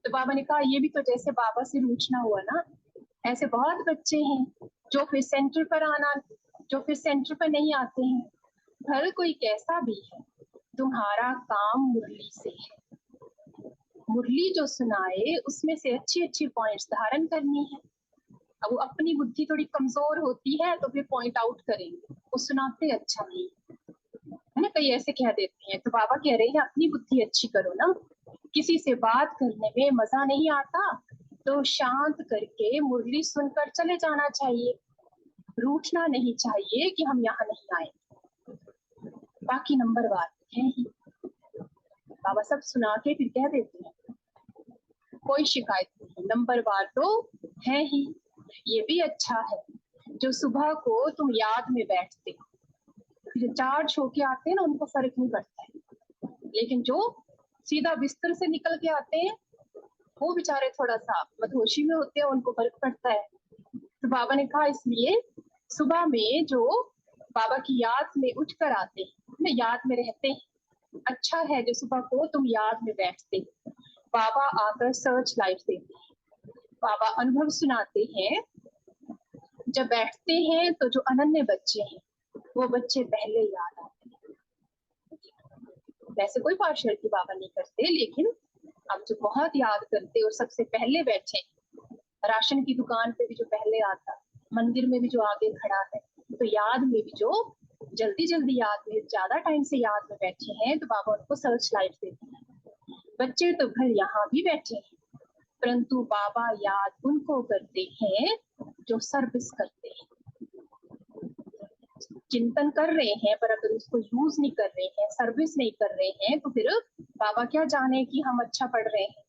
तो बाबा ने कहा ये भी तो जैसे बाबा से रूठना हुआ ना, ऐसे बहुत बच्चे हैं जो फिर सेंटर पर नहीं आते हैं। घर कोई कैसा भी है, तुम्हारा काम मुरली से है, मुरली जो सुनाए उसमें से अच्छी अच्छी पॉइंट्स धारण करनी है। अब वो अपनी बुद्धि थोड़ी कमजोर होती है तो फिर पॉइंट आउट करेंगे, वो सुनाते अच्छा नहीं है ना, कई ऐसे कह देते हैं। तो बाबा कह रहे हैं अपनी बुद्धि अच्छी करो ना, किसी से बात करने में मजा नहीं आता तो शांत करके मुरली सुनकर चले जाना चाहिए, रूठना नहीं चाहिए कि हम यहाँ नहीं आए। बाकी नंबर बात है ही, बाबा सब सुना के फिर कह देते हैं कोई शिकायत नहीं, नंबर बार तो है ही। ये भी अच्छा है जो सुबह को तुम याद में बैठते हो, जो चार्ज होके आते हैं ना उनको फर्क नहीं पड़ता है, लेकिन जो सीधा बिस्तर से निकल के आते हैं वो बेचारे थोड़ा सा मदहोशी में होते हैं, उनको फर्क पड़ता है। तो बाबा ने कहा इसलिए सुबह में जो बाबा की याद में उठ कर आते हैं, याद में रहते हैं, अच्छा है जो सुबह को तुम याद में बैठते, बाबा आकर सर्च लाइट देते हैं, बाबा अनुभव सुनाते हैं। जब बैठते हैं तो जो अनन्य बच्चे हैं वो बच्चे पहले याद आते हैं। वैसे कोई पार्शियलिटी बाबा नहीं करते, लेकिन अब जो बहुत याद करते और सबसे पहले बैठे, राशन की दुकान पे भी जो पहले आता, मंदिर में भी जो आगे खड़ा है, तो याद में भी जो जल्दी जल्दी याद में ज्यादा टाइम से याद में बैठे हैं तो बाबा उनको सर्च लाइट देते हैं। बच्चे तो घर यहाँ भी बैठे हैं, परंतु बाबा याद उनको करते हैं जो सर्विस करते हैं, चिंतन कर रहे हैं पर अगर उसको यूज नहीं कर रहे हैं, सर्विस नहीं कर रहे हैं, तो फिर बाबा क्या जाने कि हम अच्छा पढ़ रहे हैं।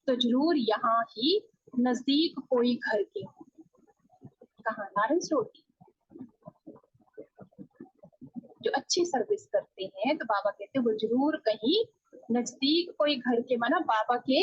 तो जरूर यहाँ ही नजदीक कोई घर के हो, कहाँ नारायण रोड, जो अच्छी सर्विस करते हैं तो बाबा कहते हैं वो जरूर कहीं नजदीक कोई घर के, माना बाबा के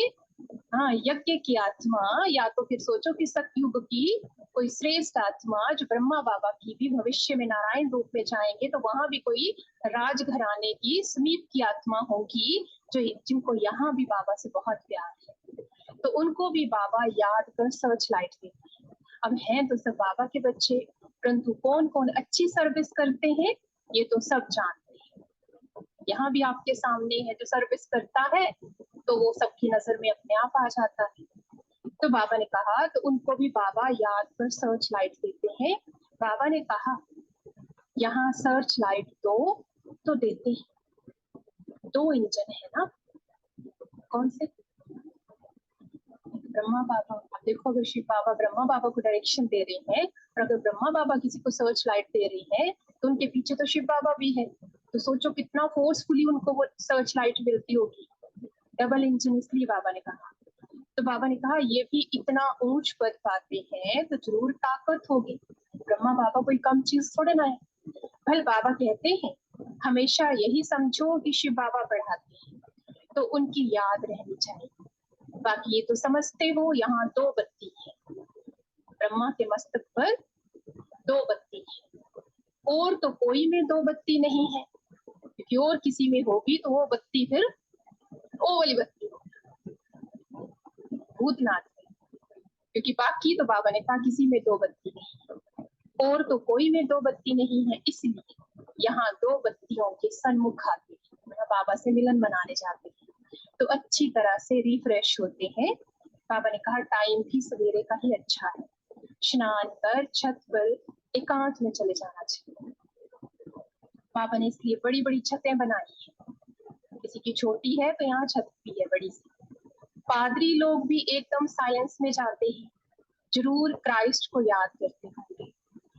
यज्ञ की आत्मा, या तो फिर सोचो कि सतयुग की कोई श्रेष्ठ आत्मा जो ब्रह्मा बाबा की भी भविष्य में नारायण रूप में जाएंगे तो वहां भी कोई राजघराने की समीप की आत्मा होगी जो जिनको यहाँ भी बाबा से बहुत प्यार है, तो उनको भी बाबा याद कर सर्च लाइट देते हैं। अब हैं तो सब बाबा के बच्चे, परंतु कौन कौन अच्छी सर्विस करते हैं ये तो सब जानते हैं। यहाँ भी आपके सामने है, जो सर्विस करता है तो वो सबकी नजर में अपने आप आ जाता है। तो बाबा ने कहा तो उनको भी बाबा याद कर सर्च लाइट देते हैं। बाबा ने कहा यहाँ सर्च लाइट दो तो देते हैं। 2 इंजन है ना, कौन से? ब्रह्मा बाबा। आप देखो अगर शिव बाबा ब्रह्मा बाबा को डायरेक्शन दे रहे हैं और अगर ब्रह्मा बाबा किसी को सर्च लाइट दे रही है तो उनके पीछे तो शिव बाबा भी है, तो सोचो कितना फोर्सफुली उनको वो सर्च लाइट मिलती होगी। डबल इंजन, इसलिए बाबा ने कहा। तो बाबा ने कहा ये भी इतना ऊंच पद पाते हैं तो जरूर ताकत होगी, ब्रह्मा बाबा कोई कम चीज थोड़े ना है। भले बाबा कहते हैं हमेशा यही समझो कि शिव बाबा बढ़ाते हैं, तो उनकी याद रहनी चाहिए। बाकी ये तो समझते हो यहाँ 2 बत्ती है, ब्रह्मा के मस्तक पर 2 बत्ती है, और तो कोई में 2 बत्ती नहीं है, क्योंकि और किसी में होगी तो वो बत्ती फिर वो वाली बत्ती होगी, भूतनाथ में। क्योंकि बाकी तो बाबा ने कहा किसी में 2 बत्ती नहीं है, और तो कोई में 2 बत्ती नहीं है, इसलिए यहाँ 2 बत्तियों के सन्मुख आते हैं, बाबा से मिलन मनाने जाते हैं तो अच्छी तरह से रिफ्रेश होते हैं। बाबा ने कहा टाइम भी सवेरे का ही अच्छा है, स्नान कर छत पर एकांत में चले जाना चाहिए। बाबा ने इसलिए बड़ी बड़ी छतें बनाई है, किसी की छोटी है तो यहाँ छत भी है बड़ी सी। पादरी लोग भी एकदम साइलेंस में जाते हैं, जरूर क्राइस्ट को याद करते होंगे।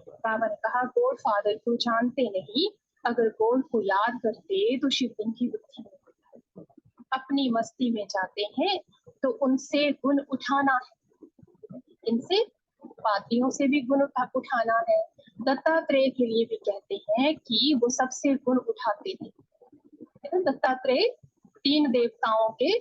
बाबा ने कहा गॉड फादर को जानते नहीं, अगर गॉड को याद करते तो शिवलिंग की बुद्धि में अपनी मस्ती में जाते हैं तो उनसे गुण उठाना है, इनसे पादरियों से भी गुण उठाना है। दत्तात्रेय के लिए भी कहते हैं कि वो सबसे गुण उठाते थे। दत्तात्रेय 3 देवताओं के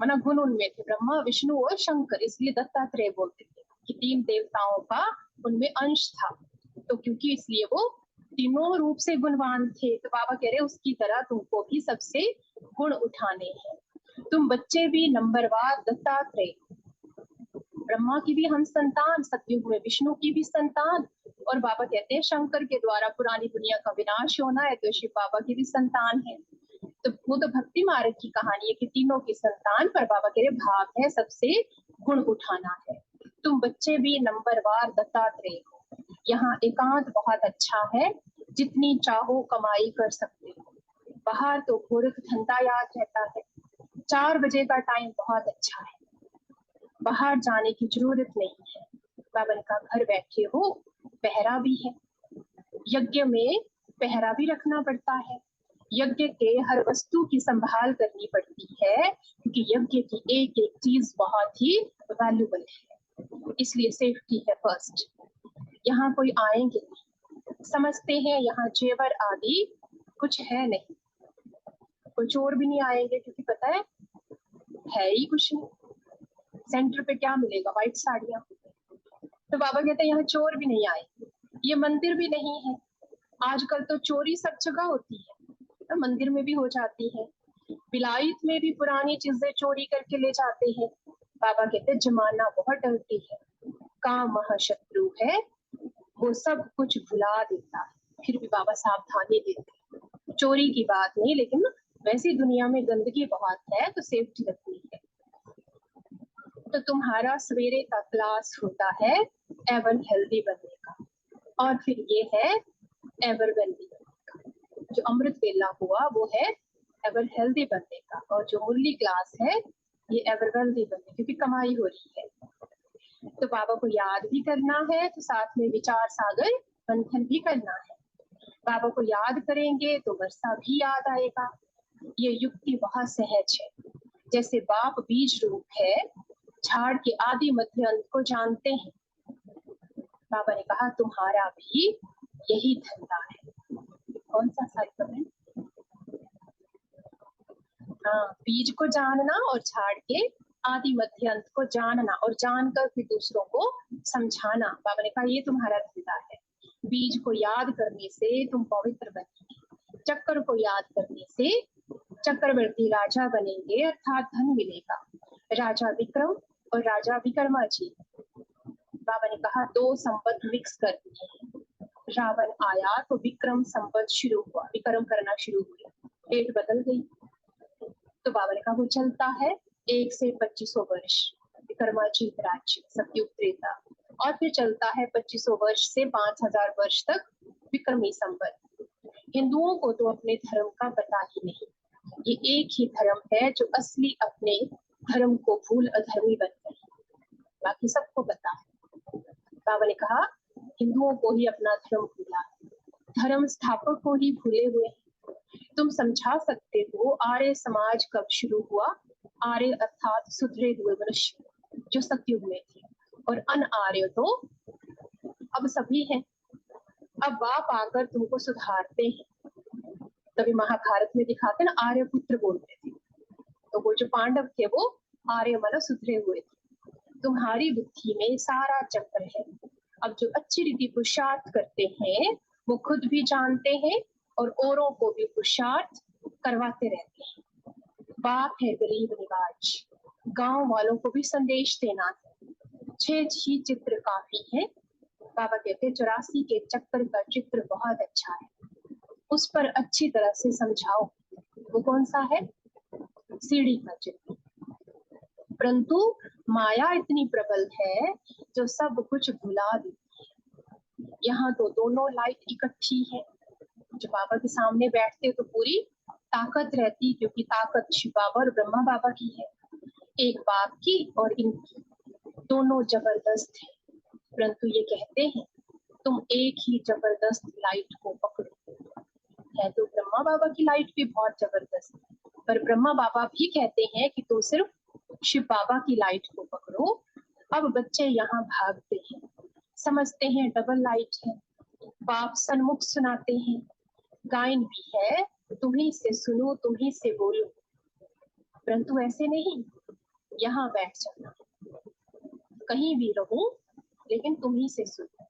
माना गुण उनमें थे, ब्रह्मा विष्णु और शंकर, इसलिए दत्तात्रेय बोलते थे कि 3 देवताओं का उनमें अंश था, तो क्योंकि इसलिए वो तीनों रूप से गुणवान थे। तो बाबा कह रहे उसकी तरह तुमको भी सबसे गुण उठाने हैं, तुम बच्चे भी नंबरवार दत्तात्रेय, ब्रह्मा की भी हम संतान, सतयुग में विष्णु की भी संतान, और बाबा कहते हैं शंकर के द्वारा पुरानी दुनिया का विनाश होना है तो शिव बाबा की भी संतान है। तो वो तो भक्ति मार्ग की कहानी है कि तीनों की संतान, पर बाबा कह रहे भाग है सबसे गुण उठाना है, तुम बच्चे भी नंबरवार दत्तात्रेय हो। यहाँ एकांत बहुत अच्छा है, जितनी चाहो कमाई कर सकते हो। बाहर तो गोरख धंधा याद रहता है, 4 बजे का टाइम बहुत अच्छा है, बाहर जाने की जरूरत नहीं है। बाबा ने कहा घर बैठे हो, पहरा भी है, यज्ञ में पहरा भी रखना पड़ता है, यज्ञ के हर वस्तु की संभाल करनी पड़ती है, क्योंकि यज्ञ की एक एक चीज बहुत ही वैल्यूबल है, इसलिए सेफ्टी है फर्स्ट। यहाँ कोई आएंगे नहीं, समझते हैं यहाँ जेवर आदि कुछ है नहीं, कोई चोर भी नहीं आएंगे, क्योंकि पता है ही कुछ नहीं, सेंटर पे क्या मिलेगा, व्हाइट साड़ियां। तो बाबा कहते हैं यहाँ चोर भी नहीं आएंगे, ये मंदिर भी नहीं है, आजकल तो चोरी सब जगह होती है, तो मंदिर में भी हो जाती है, विलायत में भी पुरानी चीजें चोरी करके ले जाते हैं। बाबा कहते हैं जमाना बहुत डरती है, काम महाशत्रु है, वो सब कुछ भुला देता है, फिर भी बाबा सावधानी देते हैं, चोरी की बात नहीं, लेकिन वैसी दुनिया में गंदगी बहुत है तो सेफ्टी रखनी है। तो तुम्हारा सवेरे का क्लास होता है एवर हेल्दी बनने का, और फिर ये है एवर वेल्दी बनने का। जो अमृत वेला हुआ वो है एवर हेल्दी बनने का, और जो मुरली क्लास है ये एवर वेल्दी बनने, क्योंकि कमाई हो रही है। तो बाबा को याद भी करना है, तो साथ में विचार सागर मंथन भी करना है। बाबा को याद करेंगे तो वर्षा भी याद आएगा। ये युक्ति बहुत सहज है, जैसे बाप बीज रूप है, झाड़ के आदि मध्य अंत को जानते हैं। बाबा ने कहा तुम्हारा भी यही धंधा है। कौन सा साइकिल है? हाँ, बीज को जानना और झाड़ के आदि मध्य अंत को जानना, और जानकर फिर दूसरों को समझाना, बाबा ने कहा ये तुम्हारा धंधा है। बीज को याद करने से तुम पवित्र बनेंगे, चक्र को याद करने से चक्रवर्ती राजा बनेंगे, अर्थात धन मिलेगा। राजा विक्रम और राजा विक्रमा जी, बाबा ने कहा दो संपत मिक्स कर दिए। रावण आया तो विक्रम संपत शुरू हुआ, विक्रम करना शुरू हुआ, डेट बदल गई। तो बाबा ने कहा वो चलता है 1 से 2500 वर्ष विक्रमाजीत राज्य सतयुग त्रेता, और फिर चलता है 2500 वर्ष से 5000 वर्ष तक विक्रमी संवत। हिंदुओं को तो अपने धर्म का पता ही नहीं, ये एक ही धर्म है जो असली अपने धर्म को भूल अधर्मी बन गए, बाकी सबको पता है। बाबा ने कहा हिंदुओं को ही अपना धर्म भूला, धर्म स्थापक को ही भूले हुए। तुम समझा सकते हो आर्य समाज कब शुरू हुआ? आर्य अर्थात सुधरे हुए मनुष्य जो सतयुग में थे, और अन आर्य तो अब सभी हैं। अब बाप आकर तुमको सुधारते हैं। तभी महाभारत में दिखाते ना, आर्य पुत्र बोलते थे, तो वो जो पांडव थे वो आर्य मतलब सुधरे हुए थे। तुम्हारी बुद्धि में सारा चक्र है। अब जो अच्छी रीति पुरुषार्थ करते हैं वो खुद भी जानते हैं और औरों को भी पुरुषार्थ करवाते रहते हैं। बाप है गरीब निवाज, गांव वालों को भी संदेश देना है। 6 ही चित्र काफी है। बाबा कहते 84 के चक्कर का चित्र बहुत अच्छा है, उस पर अच्छी तरह से समझाओ। वो कौन सा है? सीढ़ी का चित्र। परंतु माया इतनी प्रबल है जो सब कुछ भुला देती है। यहाँ तो दोनों लाइट इकट्ठी है। जो बाबा के सामने बैठते तो पूरी ताकत रहती, क्योंकि ताकत शिव बाबा और ब्रह्मा बाबा की है, एक बाप की और इनकी, दोनों जबरदस्त है। परंतु ये कहते हैं तुम एक ही जबरदस्त लाइट को पकड़ो। है तो ब्रह्मा बाबा की लाइट भी बहुत जबरदस्त है, पर ब्रह्मा बाबा भी कहते हैं कि तुम सिर्फ शिव बाबा की लाइट को पकड़ो। अब बच्चे यहाँ भागते हैं, समझते हैं डबल लाइट है। बाप सन्मुख सुनाते हैं, गायन भी है, तुम्ही से सुनो तुम्ही से बोलो। परंतु ऐसे नहीं, यहाँ बैठ जाना, कहीं भी रहो लेकिन तुम्ही से सुनो।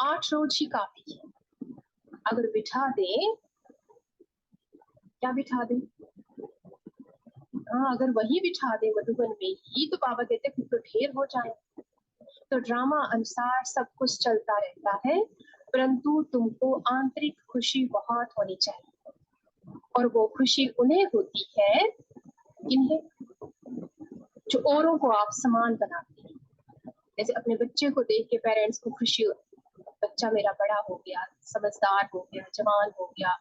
8 रोज ही काफी है। अगर बिठा दे, क्या बिठा दे? हाँ, अगर वही बिठा दे मधुबन में ही, तो बाबा कहते फिर तो ढेर हो जाए। तो ड्रामा अनुसार सब कुछ चलता रहता है, परंतु तुमको आंतरिक खुशी बहुत होनी चाहिए, और वो खुशी उन्हें होती है इन्हें जो औरों को आप समान बनाते हैं। जैसे अपने बच्चे को देख के पेरेंट्स को खुशी होती है, बच्चा मेरा बड़ा हो गया, समझदार हो गया, जवान हो गया,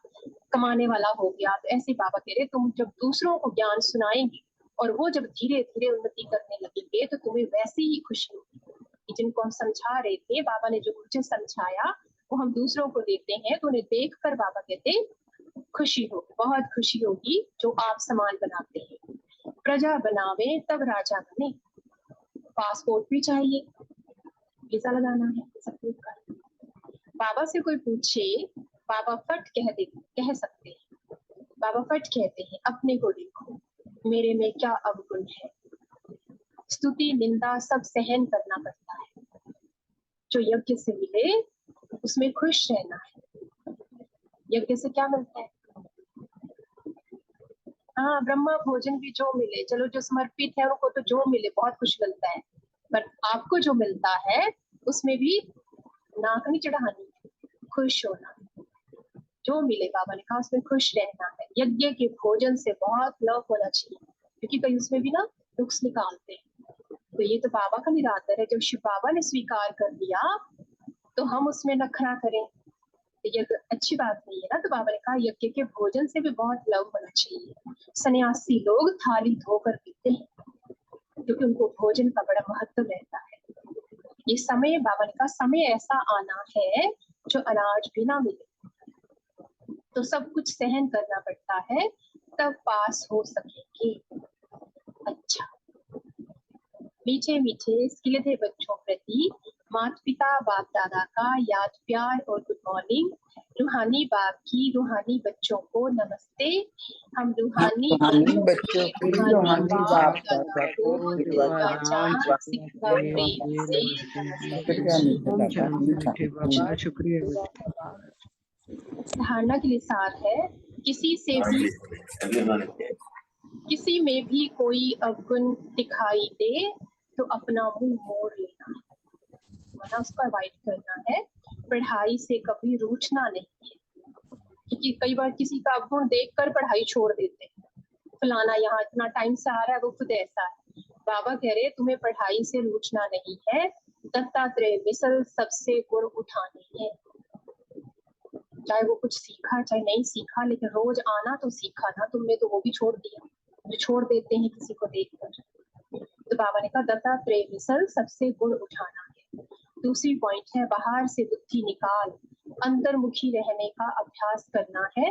कमाने वाला हो गया। तो ऐसे बाबा कह रहे तुम जब दूसरों को ज्ञान सुनाएंगे और वो जब धीरे धीरे उन्नति करने लगेंगे तो तुम्हें वैसी ही खुशी होगी। जिनको हम समझा रहे थे, बाबा ने जो मुझे समझाया वो हम दूसरों को देते हैं, तो उन्हें देख कर बाबा कहते खुशी होगी, बहुत खुशी होगी जो आप समान बनाते हैं। प्रजा बनावे तब राजा बने। पासपोर्ट भी चाहिए, वीजा लगाना है, सब कुछ का। बाबा से कोई पूछे, बाबा फट कह सकते हैं। बाबा फट कहते हैं अपने को देखो, मेरे में क्या अवगुण है। स्तुति निंदा सब सहन करना पड़ता है। जो यज्ञ से मिले उसमें खुश रहना है। यज्ञ से क्या मिलता है? हाँ, ब्रह्मा भोजन भी जो मिले, चलो जो समर्पित है उनको तो जो मिले बहुत कुछ मिलता है, पर आपको जो मिलता है उसमें भी नाक नहीं चढ़ानी, खुश होना। जो मिले बाबा ने कहा उसमें खुश रहना है। यज्ञ के भोजन से बहुत लव होना चाहिए, क्योंकि कई उसमें भी ना नुक्स निकालते हैं। तो ये तो बाबा का निरादर है। जब शिव बाबा ने स्वीकार कर लिया तो हम उसमें नखरा करें, ये अच्छी बात नहीं है ना। तो बाबा ने कहा यज्ञ के भोजन से भी बहुत लव होना चाहिए। सन्यासी लोग थाली धोकर पीते हैं, क्योंकि उनको भोजन का बड़ा महत्व रहता है। ये समय, बाबा ने कहा समय ऐसा आना है जो अनाज भी ना मिले, तो सब कुछ सहन करना पड़ता है, तब पास हो सकेंगे। अच्छा, मीठे मीठे स्किलधे बच्चों प्रति माता पिता बाप दादा का याद प्यार और गुड मॉर्निंग। रूहानी बाप की रूहानी बच्चों को नमस्ते। हम रूहानी रूहानी बच्चों बच्चों के की रूहानी रूहानी बाप बाप दादा दादा को को दिलवाजान सिखा शुक्रिया प्रेम से नमस्ते। मीठे ओम बाबा शांति मीठा मीठे बाबा, शुक्रिया मीठे बाबा। धारणा के लिए सार है, किसी में भी कोई अवगुण दिखाई दे तो अपना मुंह मोड़ लेना है, वरना उसको अवॉइड करना है। पढ़ाई से कभी रूठना नहीं है, क्योंकि कई बार किसी का अवगुण देखकर पढ़ाई छोड़ देते हैं। फलाना यहाँ इतना टाइम से आ रहा है, वो खुद ऐसा है। बाबा कह रहे तुम्हें पढ़ाई से रूठना नहीं है, दत्तात्रेय मिसल सबसे गुण उठाने हैं। चाहे वो कुछ सीखा चाहे नहीं सीखा, लेकिन रोज आना तो सीखा ना तुमने, तो वो भी छोड़ दिया जो छोड़ देते हैं किसी को देखकर। तो बाबा ने कहा दत्तात्रेय मिसल सबसे गुण उठाना है। दूसरी पॉइंट है, बाहर से बुद्धि निकाल अंतर्मुखी रहने का अभ्यास करना है।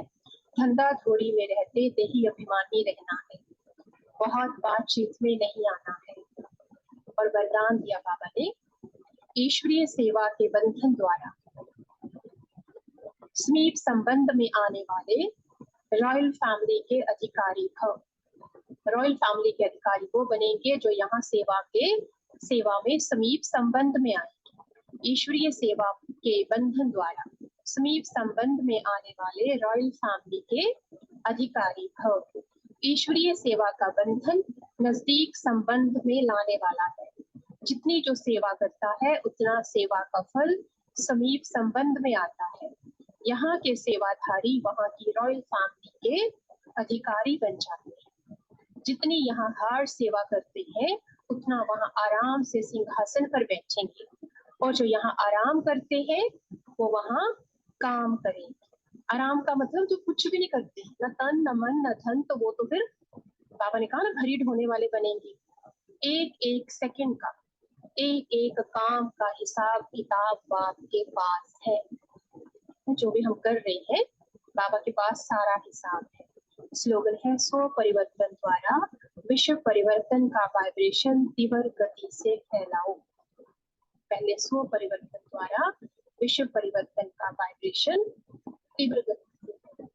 धंधा थोड़ी में रहते देही अभिमानी रहना है, बहुत बातचीत में नहीं आना है। और वरदान दिया बाबा ने, ईश्वरीय सेवा के बंधन द्वारा समीप संबंध में आने वाले रॉयल फैमिली के अधिकारी भव। रॉयल फैमिली के अधिकारी वो बनेंगे जो यहाँ सेवा में समीप संबंध में आएंगे। ईश्वरीय सेवा के बंधन द्वारा समीप संबंध में आने वाले रॉयल फैमिली के अधिकारी भव। ईश्वरीय सेवा का बंधन नजदीक संबंध में लाने वाला है। जितनी जो सेवा करता है उतना सेवा का फल समीप संबंध में आता है। यहाँ के सेवाधारी वहाँ की रॉयल फैमिली के अधिकारी बन जाते हैं। जितनी यहाँ हार्ड सेवा करते हैं उतना वहाँ आराम से सिंहासन पर बैठेंगे, और जो यहाँ आराम करते हैं वो वहाँ काम करेंगे। आराम का मतलब जो कुछ भी नहीं करते, न तन न मन न धन, तो वो तो फिर बाबा ने कहा ना घड़ी ढोने वाले बनेंगे। एक एक सेकंड का एक एक काम का हिसाब किताब बाप के पास है। जो भी हम कर रहे हैं बाबा के पास सारा हिसाब है। स्लोगन है, स्व परिवर्तन द्वारा विश्व परिवर्तन का वाइब्रेशन तीव्र गति से फैलाओ। पहले स्व परिवर्तन द्वारा विश्व परिवर्तन का वाइब्रेशन तीव्र गति से।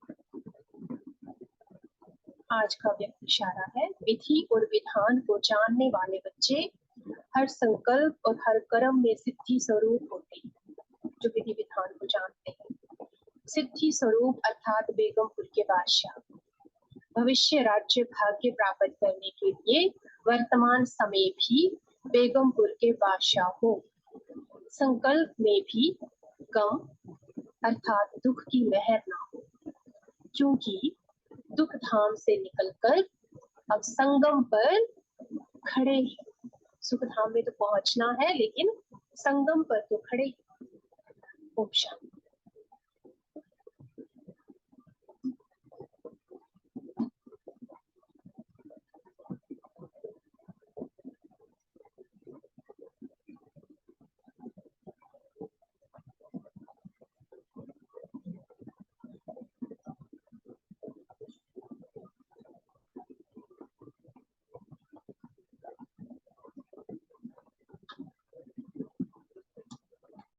आज का व्यक्त इशारा है, विधि और विधान को जानने वाले बच्चे हर संकल्प और हर कर्म में सिद्धि स्वरूप होते हैं। जो विधि विधान को जानते हैं, सिद्धि स्वरूप अर्थात बेगमपुर के बादशाह, भविष्य राज्य भाग्य प्राप्त करने के लिए वर्तमान समय भी बेगमपुर के बादशाह हो। संकल्प में भी गम अर्थात दुख की लहर ना हो, क्योंकि दुख धाम से निकलकर अब संगम पर खड़े हैं। सुख धाम में तो पहुंचना है, लेकिन संगम पर तो खड़े। ओम शांति।